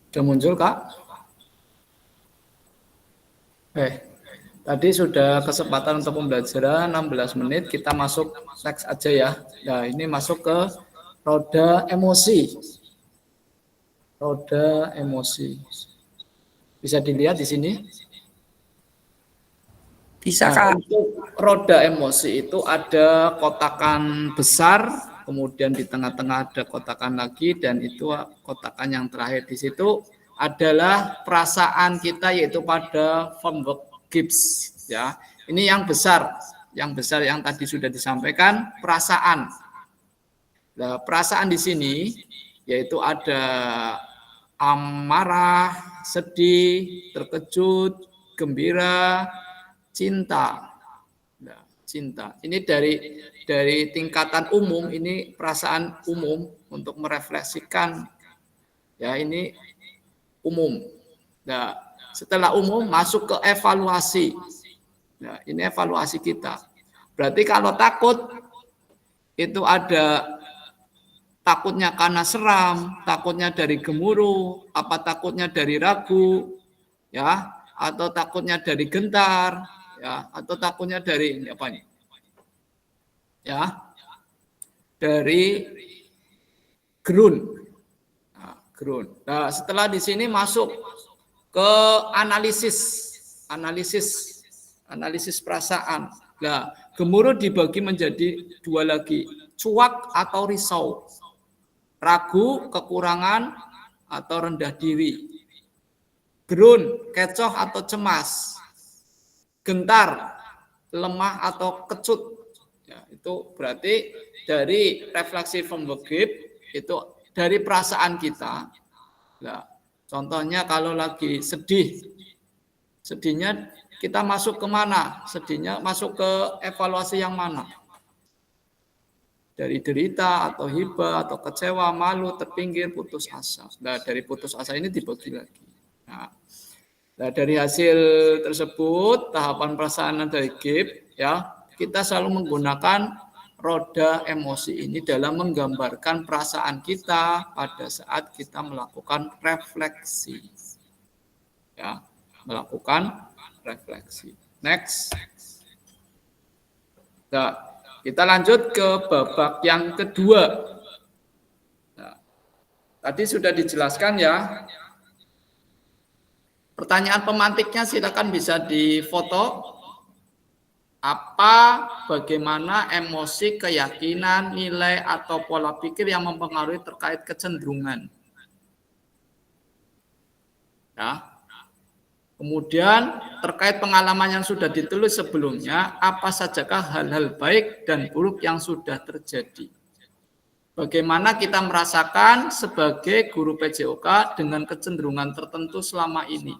Sudah muncul, Kak? Tadi sudah kesempatan untuk pembelajaran 16 menit, kita masuk next aja ya. Nah, ini masuk ke roda emosi. Roda emosi. Bisa dilihat di sini? Bisa, Kak. Untuk roda emosi itu ada kotakan besar, kemudian di tengah-tengah ada kotakan lagi, dan itu kotakan yang terakhir di situ adalah perasaan kita, yaitu pada framework Gibbs ya. Ini yang besar yang tadi sudah disampaikan, perasaan. Nah, perasaan di sini yaitu ada amarah, sedih, terkejut, gembira, cinta. Nah, cinta. Ini dari tingkatan umum, ini perasaan umum untuk merefleksikan ya, ini umum. Nah, setelah umum masuk ke evaluasi. Nah, ini evaluasi kita. Berarti kalau takut itu ada takutnya karena seram, takutnya dari gemuruh, apa takutnya dari ragu, ya. atau takutnya dari gentar, ya, atau takutnya dari ini apa nih? Ya, dari gerun. Nah, gerun. Nah, setelah di sini masuk ke analisis perasaan. Nah, gemuruh dibagi menjadi dua lagi, cuak atau risau, ragu, kekurangan atau rendah diri, gerun, kecoh atau cemas, gentar, lemah atau kecut. Ya, itu berarti dari refleksi from the grip itu dari perasaan kita. Nah, contohnya kalau lagi sedih, sedihnya kita masuk ke mana? Sedihnya masuk ke evaluasi yang mana? Dari derita atau hibah atau kecewa, malu, terpinggir, putus asa. Nah, dari putus asa ini dibagi lagi. Nah, dari hasil tersebut, tahapan perasaan dari GIP, ya, kita selalu menggunakan roda emosi ini dalam menggambarkan perasaan kita pada saat kita melakukan refleksi. Ya, melakukan refleksi. Next. Nah, kita lanjut ke babak yang kedua. Nah, tadi sudah dijelaskan ya. Pertanyaan pemantiknya silakan bisa difoto. Apa, bagaimana emosi, keyakinan, nilai, atau pola pikir yang mempengaruhi terkait kecenderungan. Ya. Kemudian terkait pengalaman yang sudah ditulis sebelumnya, apa sajakah hal-hal baik dan buruk yang sudah terjadi? Bagaimana kita merasakan sebagai guru PJOK dengan kecenderungan tertentu selama ini?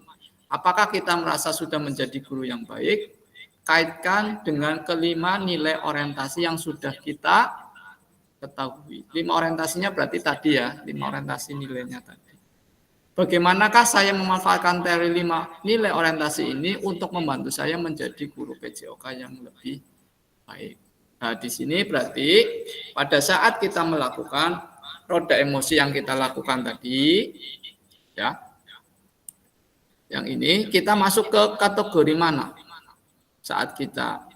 Apakah kita merasa sudah menjadi guru yang baik? Kaitkan dengan kelima nilai orientasi yang sudah kita ketahui. 5 orientasinya berarti tadi ya, 5 orientasi nilainya tadi. Bagaimanakah saya memanfaatkan teori 5 nilai orientasi ini untuk membantu saya menjadi guru PJOK yang lebih baik? Nah, di sini berarti pada saat kita melakukan roda emosi yang kita lakukan tadi, ya, yang ini kita masuk ke kategori mana? Saat kita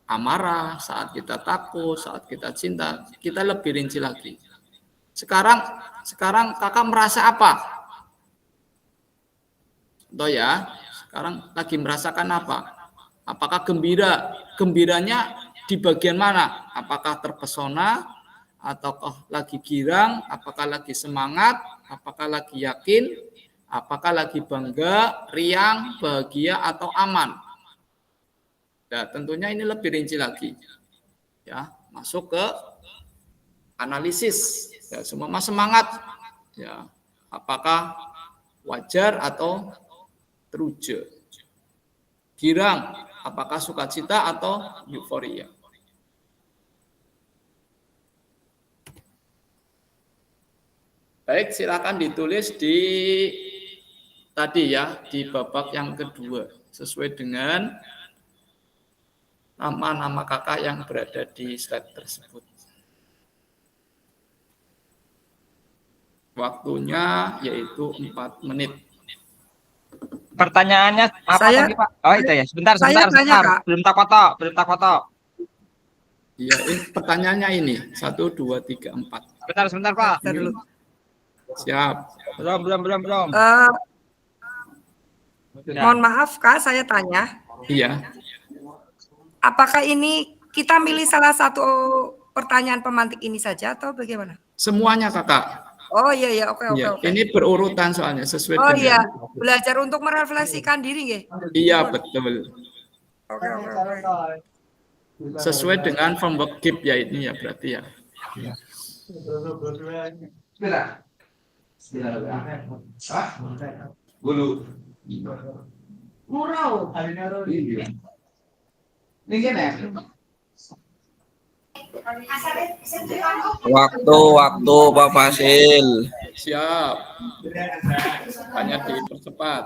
amarah, saat kita takut, saat kita cinta, kita lebih rinci lagi. Sekarang kakak merasa apa? Contoh ya, sekarang lagi merasakan apa? Apakah gembira? Gembiranya di bagian mana? Apakah terpesona? Ataukah lagi girang? Apakah lagi semangat? Apakah lagi yakin? Apakah lagi bangga, riang, bahagia, atau aman? Ya, tentunya ini lebih rinci lagi. Ya, masuk ke analisis. Ya, semua semangat. Ya, apakah wajar atau teruja? Girang, apakah sukacita atau euforia? Baik, silakan ditulis di tadi ya, di babak yang kedua sesuai dengan nama-nama kakak yang berada di slide tersebut. Waktunya yaitu 4 menit. Pertanyaannya apa tadi, Pak? Oh, itu ya. Sebentar. Belum tak foto. Iya, pertanyaannya ini 1, 2, 3, 4. Sebentar, Pak. Dulu. Siap. Belum. Mohon maaf Kak, saya tanya. Iya. Apakah ini kita milih salah satu pertanyaan pemantik ini saja atau bagaimana? Semuanya kakak. Oh iya, oke. Ini berurutan soalnya sesuai Oh dengan. iya, belajar untuk merefleksikan diri nggih. Iya, betul. Oke. Sesuai dengan from verb keep ya ini ya berarti ya. Waktu Pak Fasil. Siap. Hanya dipercepat.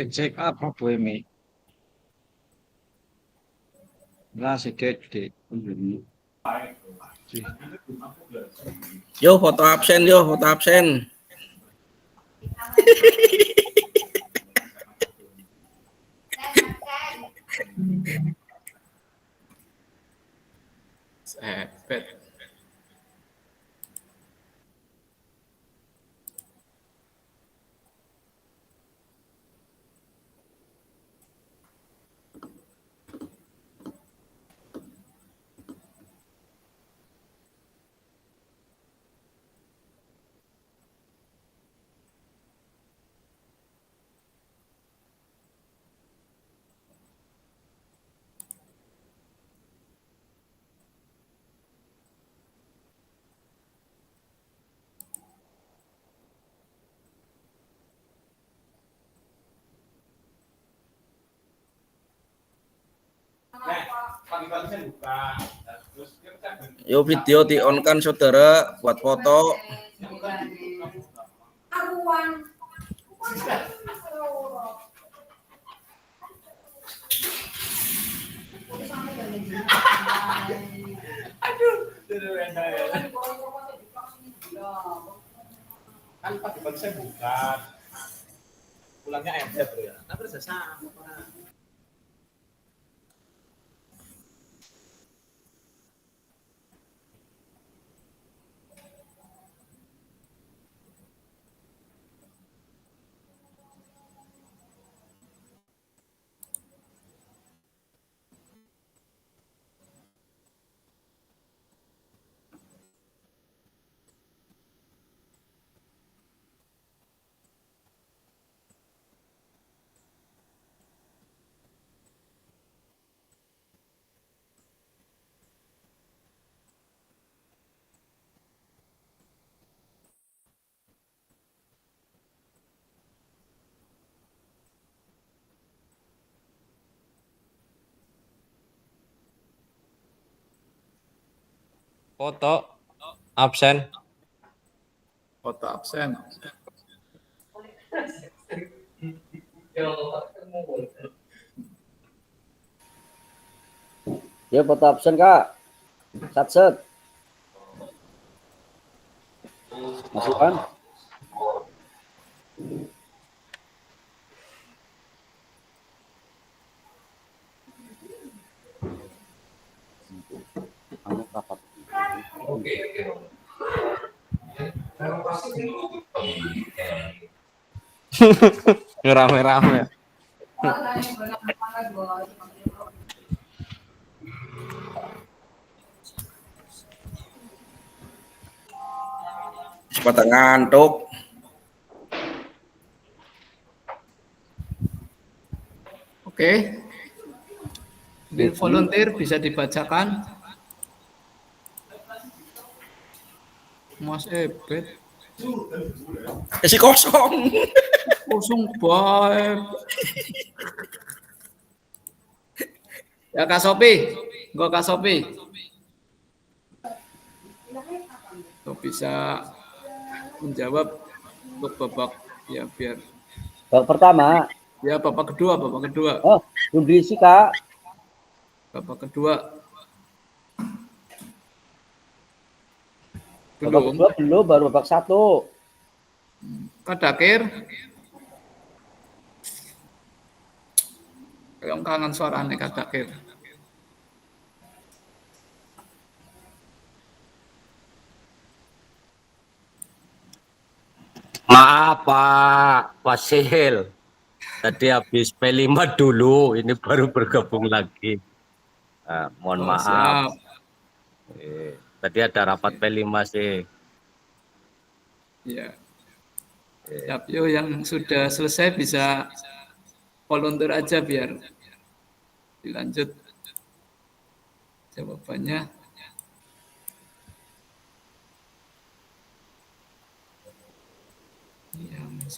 Cek apa Bu Emi? Lah sedek. Yo foto absen, yo foto absen. Sepet. Yo video di on kan saudara buat foto. Kan pagi-pagi saya bukan. Pulangnya MZ bro ya. Nah, terus sama. Foto absen. Foto absen. Ya foto absen Kak. Satset. Masukkan. Anu rapat. Oke. Rame-rame. Pada ngantuk. Oke. Di volunteer bisa dibacakan. Mas Ebet. Isi kosong. Kosong baik. Ya Kak Sopi, gua Kak Sopi. Tuh bisa menjawab untuk babak ya biar. Babak pertama. Ya babak kedua. Oh, belum diisi Kak. Babak kedua. Babak kedua belum, baru babak 1. Kak Dakir. Yang kangen suaranya Kak Dakir. Maaf Pak Wasil. Tadi habis P5 dulu, ini baru bergabung lagi. Nah, mohon maaf. Tadi ada rapat P5 sih. Ya. Siap, yuk yang sudah selesai bisa volunteer aja biar dilanjut jawabannya. Yang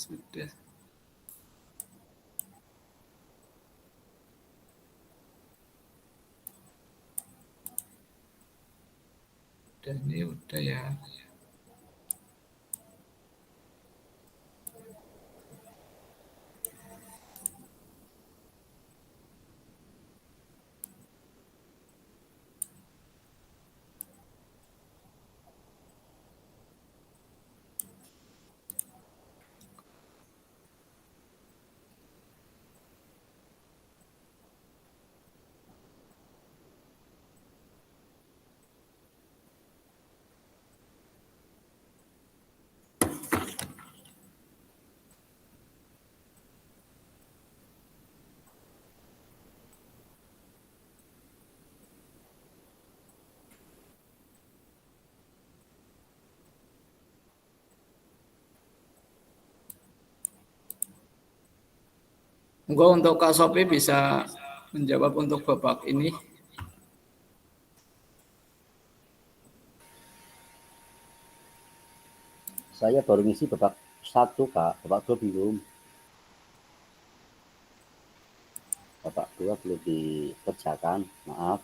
sudah. Dan ini udah ya. Monggo untuk Kak Sopi bisa menjawab untuk babak ini. Saya baru ngisi babak 1, Kak. Babak 2 belum. Babak 2 belum dikerjakan, maaf.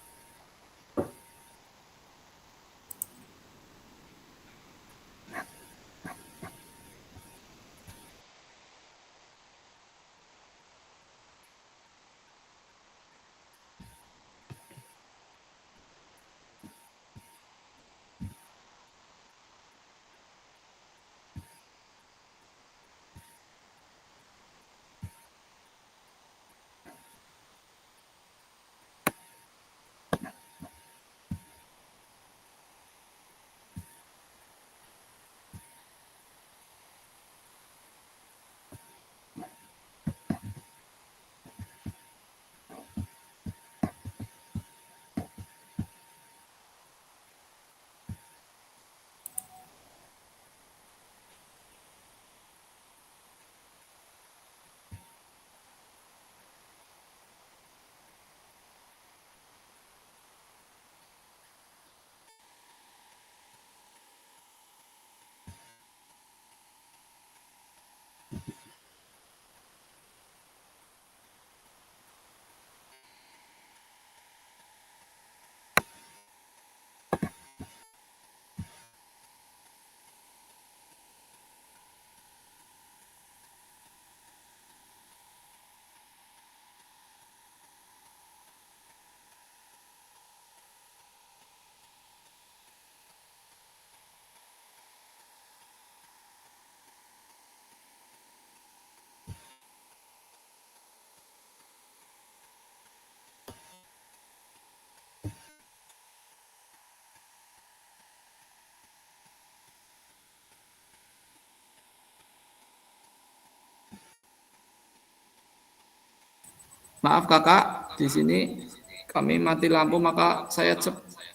Maaf Kakak, di sini kami mati lampu, maka saya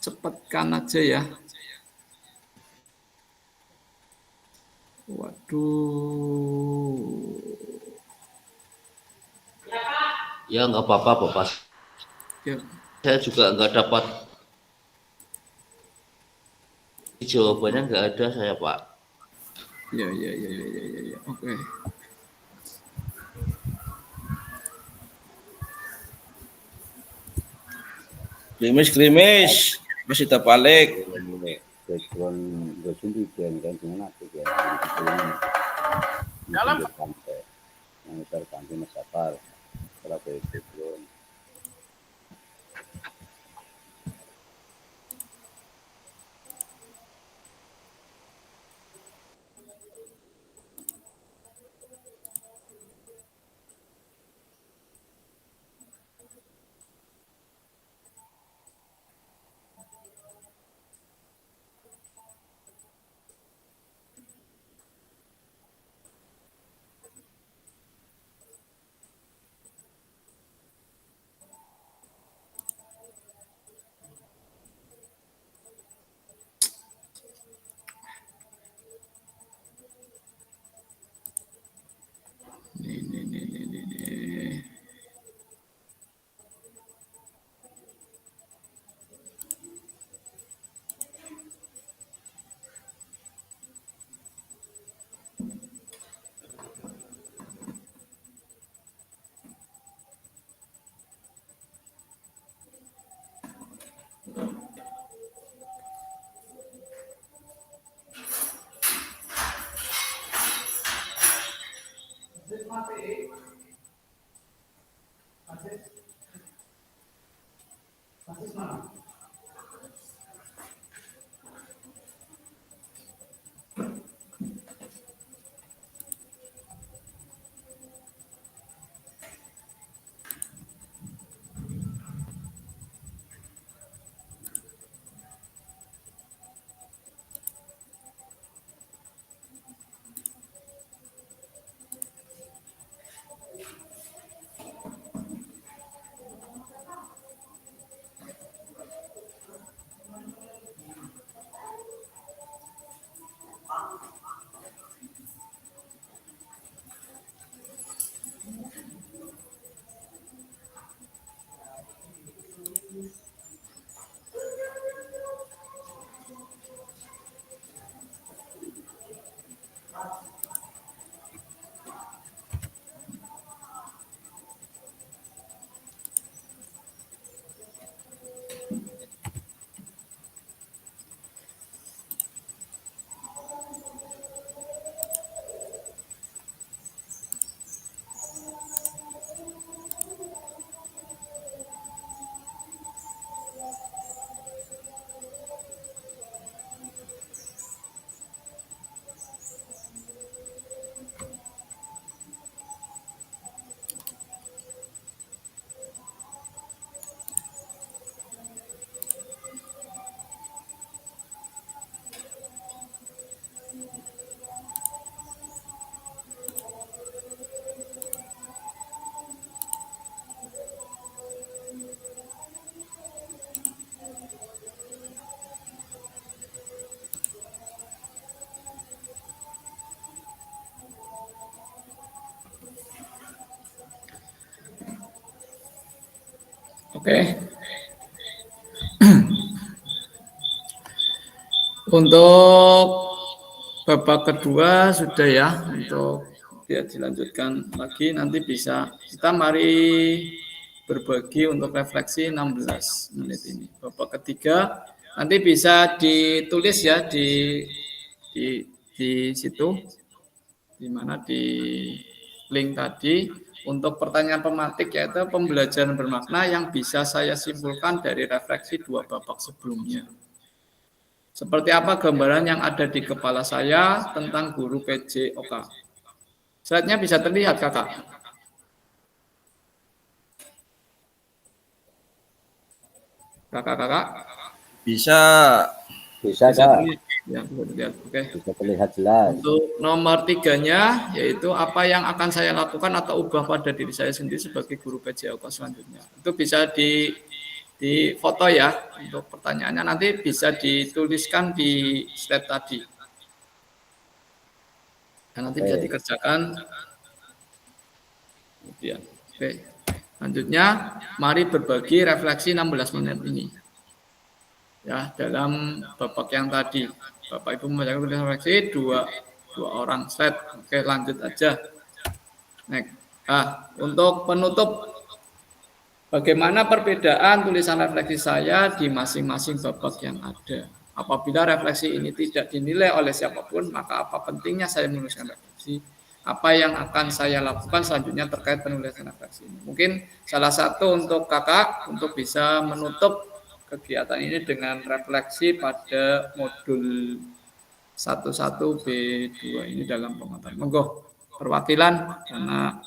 cepatkan aja ya. Waduh. Ya nggak apa-apa Bapak. Ya. Saya juga nggak dapat jawabannya, nggak ada saya Pak. Ya. Oke. Gerimis, masih tak balik. Background gue sendiri kan gimana tuh ya. Dalam sampai yang terkanti masapar setelah background. Nih. Oke. Untuk babak kedua sudah ya, untuk dia dilanjutkan lagi nanti bisa kita mari berbagi untuk refleksi 16 menit ini. Babak ketiga nanti bisa ditulis ya di situ di mana di link tadi untuk pertanyaan pematik yaitu pembelajaran bermakna yang bisa saya simpulkan dari refleksi dua babak sebelumnya. Seperti apa gambaran yang ada di kepala saya tentang guru PJOK? Slide-nya bisa terlihat, Kakak. Kakak-kakak? Bisa. Bisa, Kak. Ya, terlihat. Oke. Bisa terlihat jelas. Untuk nomor 3-nya, yaitu apa yang akan saya lakukan atau ubah pada diri saya sendiri sebagai guru PJOK selanjutnya. Itu bisa di foto ya, untuk pertanyaannya nanti bisa dituliskan di slide tadi. Dan nanti bisa dikerjakan. Kemudian, oke. Selanjutnya, mari berbagi refleksi 16 menit ini. Ya, dalam babak yang tadi. Bapak Ibu membacakan refleksi dua orang slide. Oke, lanjut aja. Next. Nah, untuk penutup, bagaimana perbedaan tulisan refleksi saya di masing-masing babak yang ada? Apabila refleksi ini tidak dinilai oleh siapapun, maka apa pentingnya saya menuliskan refleksi? Apa yang akan saya lakukan selanjutnya terkait penulisan refleksi ini? Mungkin salah satu untuk kakak untuk bisa menutup kegiatan ini dengan refleksi pada modul 11B2 ini dalam pengetahuan. Monggo perwakilan karena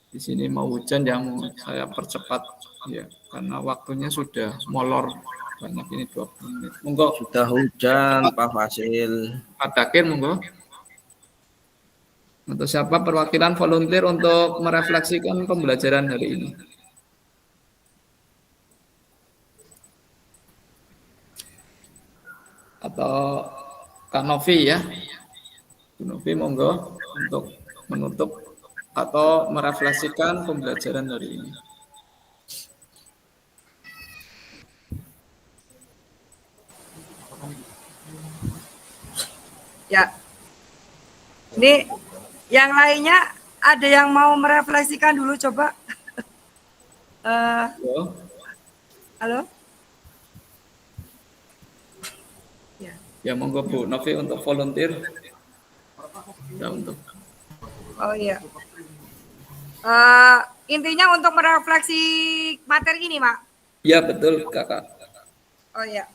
di sini mau hujan ya, mau saya percepat ya karena waktunya sudah molor banyak ini 20 menit. Monggo. Sudah hujan, Pak Fasil. Pak Dakir, monggo. Untuk siapa perwakilan volunteer untuk merefleksikan pembelajaran hari ini? Atau Kak Novi ya? Kak Novi monggo untuk menutup atau merefleksikan pembelajaran hari ini. Ya. Ini yang lainnya ada yang mau merefleksikan dulu coba. Halo? Ya monggo Bu Novi untuk volunteer. Ya untuk. Oh iya. Intinya untuk merefleksi materi ini, Mak. Ya betul, Kakak. Oh iya.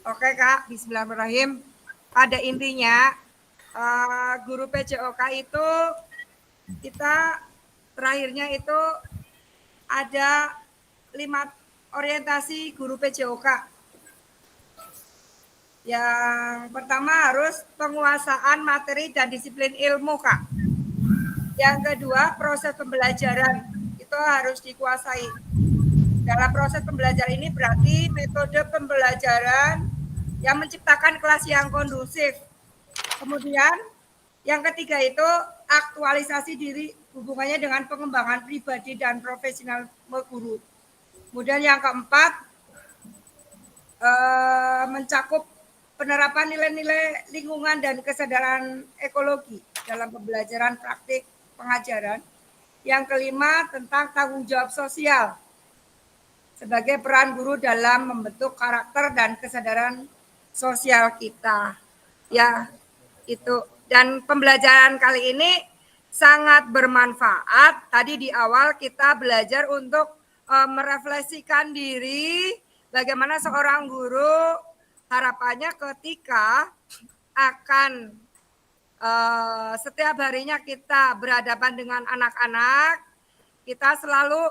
Oke, Kak. Bismillahirrahmanirrahim. Pada intinya guru PJOK itu kita terakhirnya itu ada 5 orientasi guru PJOK. Yang pertama harus penguasaan materi dan disiplin ilmu, Kak. Yang kedua, proses pembelajaran itu harus dikuasai. Dalam proses pembelajaran ini berarti metode pembelajaran yang menciptakan kelas yang kondusif. Kemudian yang ketiga itu aktualisasi diri hubungannya dengan pengembangan pribadi dan profesional guru. Kemudian yang keempat mencakup penerapan nilai-nilai lingkungan dan kesadaran ekologi dalam pembelajaran praktik pengajaran. Yang kelima tentang tanggung jawab sosial sebagai peran guru dalam membentuk karakter dan kesadaran sosial kita. Ya, itu. Dan pembelajaran kali ini sangat bermanfaat. Tadi di awal kita belajar untuk merefleksikan diri bagaimana seorang guru harapannya ketika akan setiap harinya kita berhadapan dengan anak-anak, kita selalu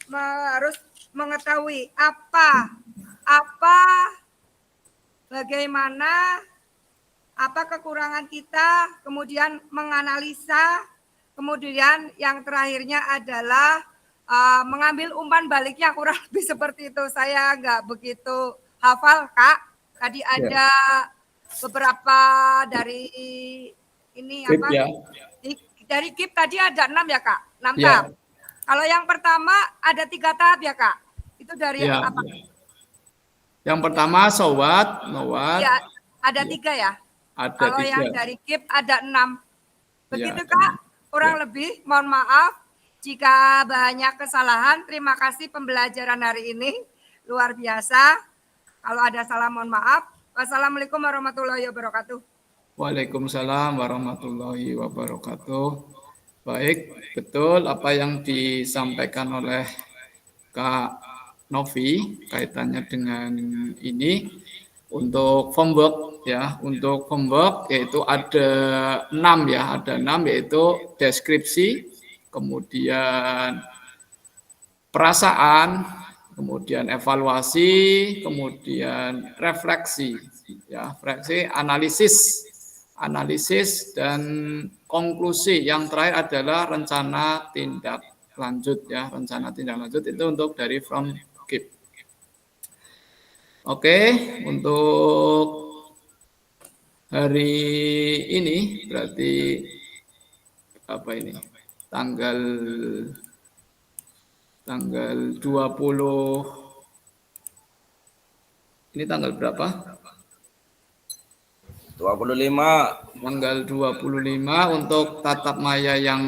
harus mengetahui bagaimana, apa kekurangan kita, kemudian menganalisa, kemudian yang terakhirnya adalah mengambil umpan baliknya, kurang lebih seperti itu. Saya nggak begitu hafal, Kak. Tadi ada beberapa dari ini GIP, apa? Ya. Dari GIP tadi ada 6 ya, Kak? 6 ya. tab. Kalau yang pertama ada 3 tahap ya Kak? Itu dari Ya. apa? Yang pertama sowat, nowat. Ya, ada 3 ya? Ada Kalau 3. yang dari KIP ada 6. Begitu Ya, Kak, kurang ya. lebih. Mohon maaf jika banyak kesalahan. Terima kasih pembelajaran hari ini. Luar biasa. Kalau ada salah mohon maaf. Wassalamualaikum warahmatullahi wabarakatuh. Waalaikumsalam warahmatullahi wabarakatuh. Baik, betul apa yang disampaikan oleh Kak Novi kaitannya dengan ini. Untuk homework ya, untuk homework yaitu ada 6 ya, ada 6 yaitu deskripsi, kemudian perasaan, kemudian evaluasi, kemudian refleksi ya, refleksi, analisis dan konklusi. Yang terakhir adalah rencana tindak lanjut ya, rencana tindak lanjut itu untuk dari from KIP. Oke, untuk hari ini berarti apa ini? Tanggal 20. Ini tanggal berapa? 25. Tanggal 25 untuk tatap maya yang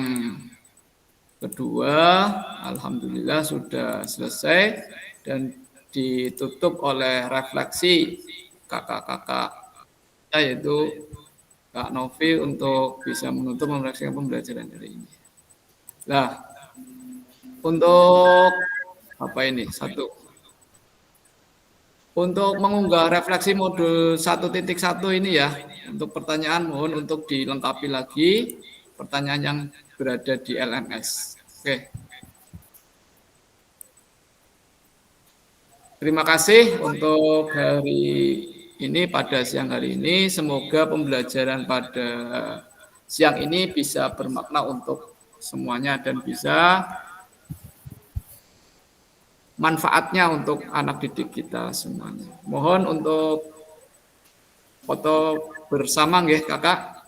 kedua, alhamdulillah sudah selesai dan ditutup oleh refleksi kakak-kakak, yaitu Kak Novi untuk bisa menutup merefleksikan pembelajaran hari ini. Nah, untuk apa ini? Untuk mengunggah refleksi modul 1.1 ini ya, untuk pertanyaan mohon untuk dilengkapi lagi pertanyaan yang berada di LMS. Oke. Terima kasih untuk hari ini, pada siang hari ini. Semoga pembelajaran pada siang ini bisa bermakna untuk semuanya dan bisa manfaatnya untuk anak didik kita semuanya. Mohon untuk foto bersama nggih Kakak.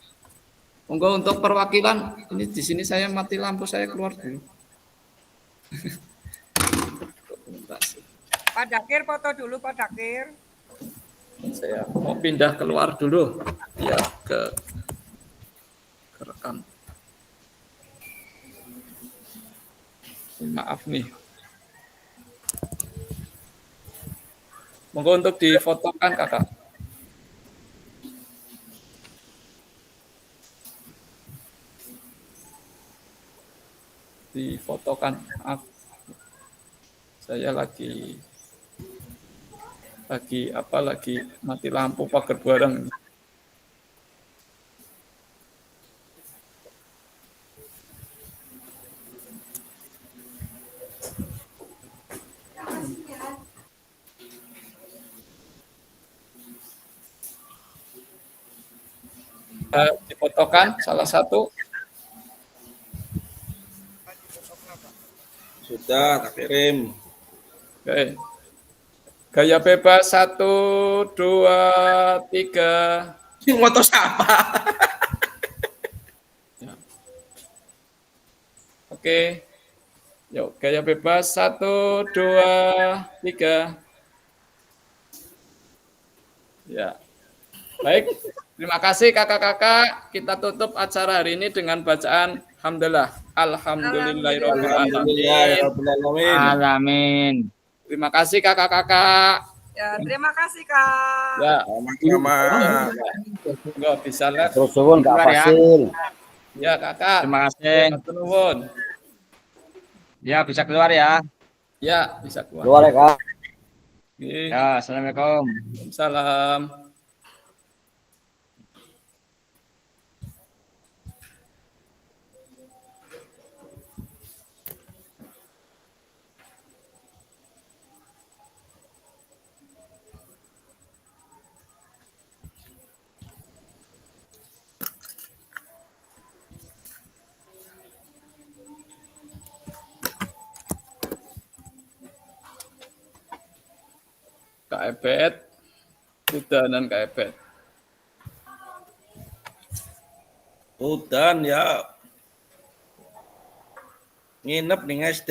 Monggo untuk perwakilan, ini di sini saya mati lampu, saya keluar dulu. Pak Dakir foto dulu Pak Dakir. Saya mau pindah keluar dulu ya ke rekam. Maaf nih. Monggo untuk difotokan Kakak. Difotokan. Maaf. Saya lagi mati lampu pagar bareng. Difotokan salah satu. Sudah, tak kirim. Oke. Gaya bebas 1, 2, 3. Ini motor siapa? Ya. Oke. Yuk, gaya bebas 1, 2, 3. Ya. Baik. Terima kasih kakak-kakak. Kita tutup acara hari ini dengan bacaan hamdalah. Alhamdulillahirrahmanirrahim. Alamin. Terima kasih kakak-kakak. Ya, terima kasih Kak. Ya, Sama-sama. enggak bisa lihat. Terus suwun Kak Keluar ya. Fasil. Ya, kakak. Terima kasih. Matur nuwun. Ya, bisa keluar ya. Ya, bisa keluar. Keluar ya Kak. Oke. Ya, assalamualaikum. Salam. Kak Ebet, Udanan Kak Ebet. Udan ya. Nginep ning SD.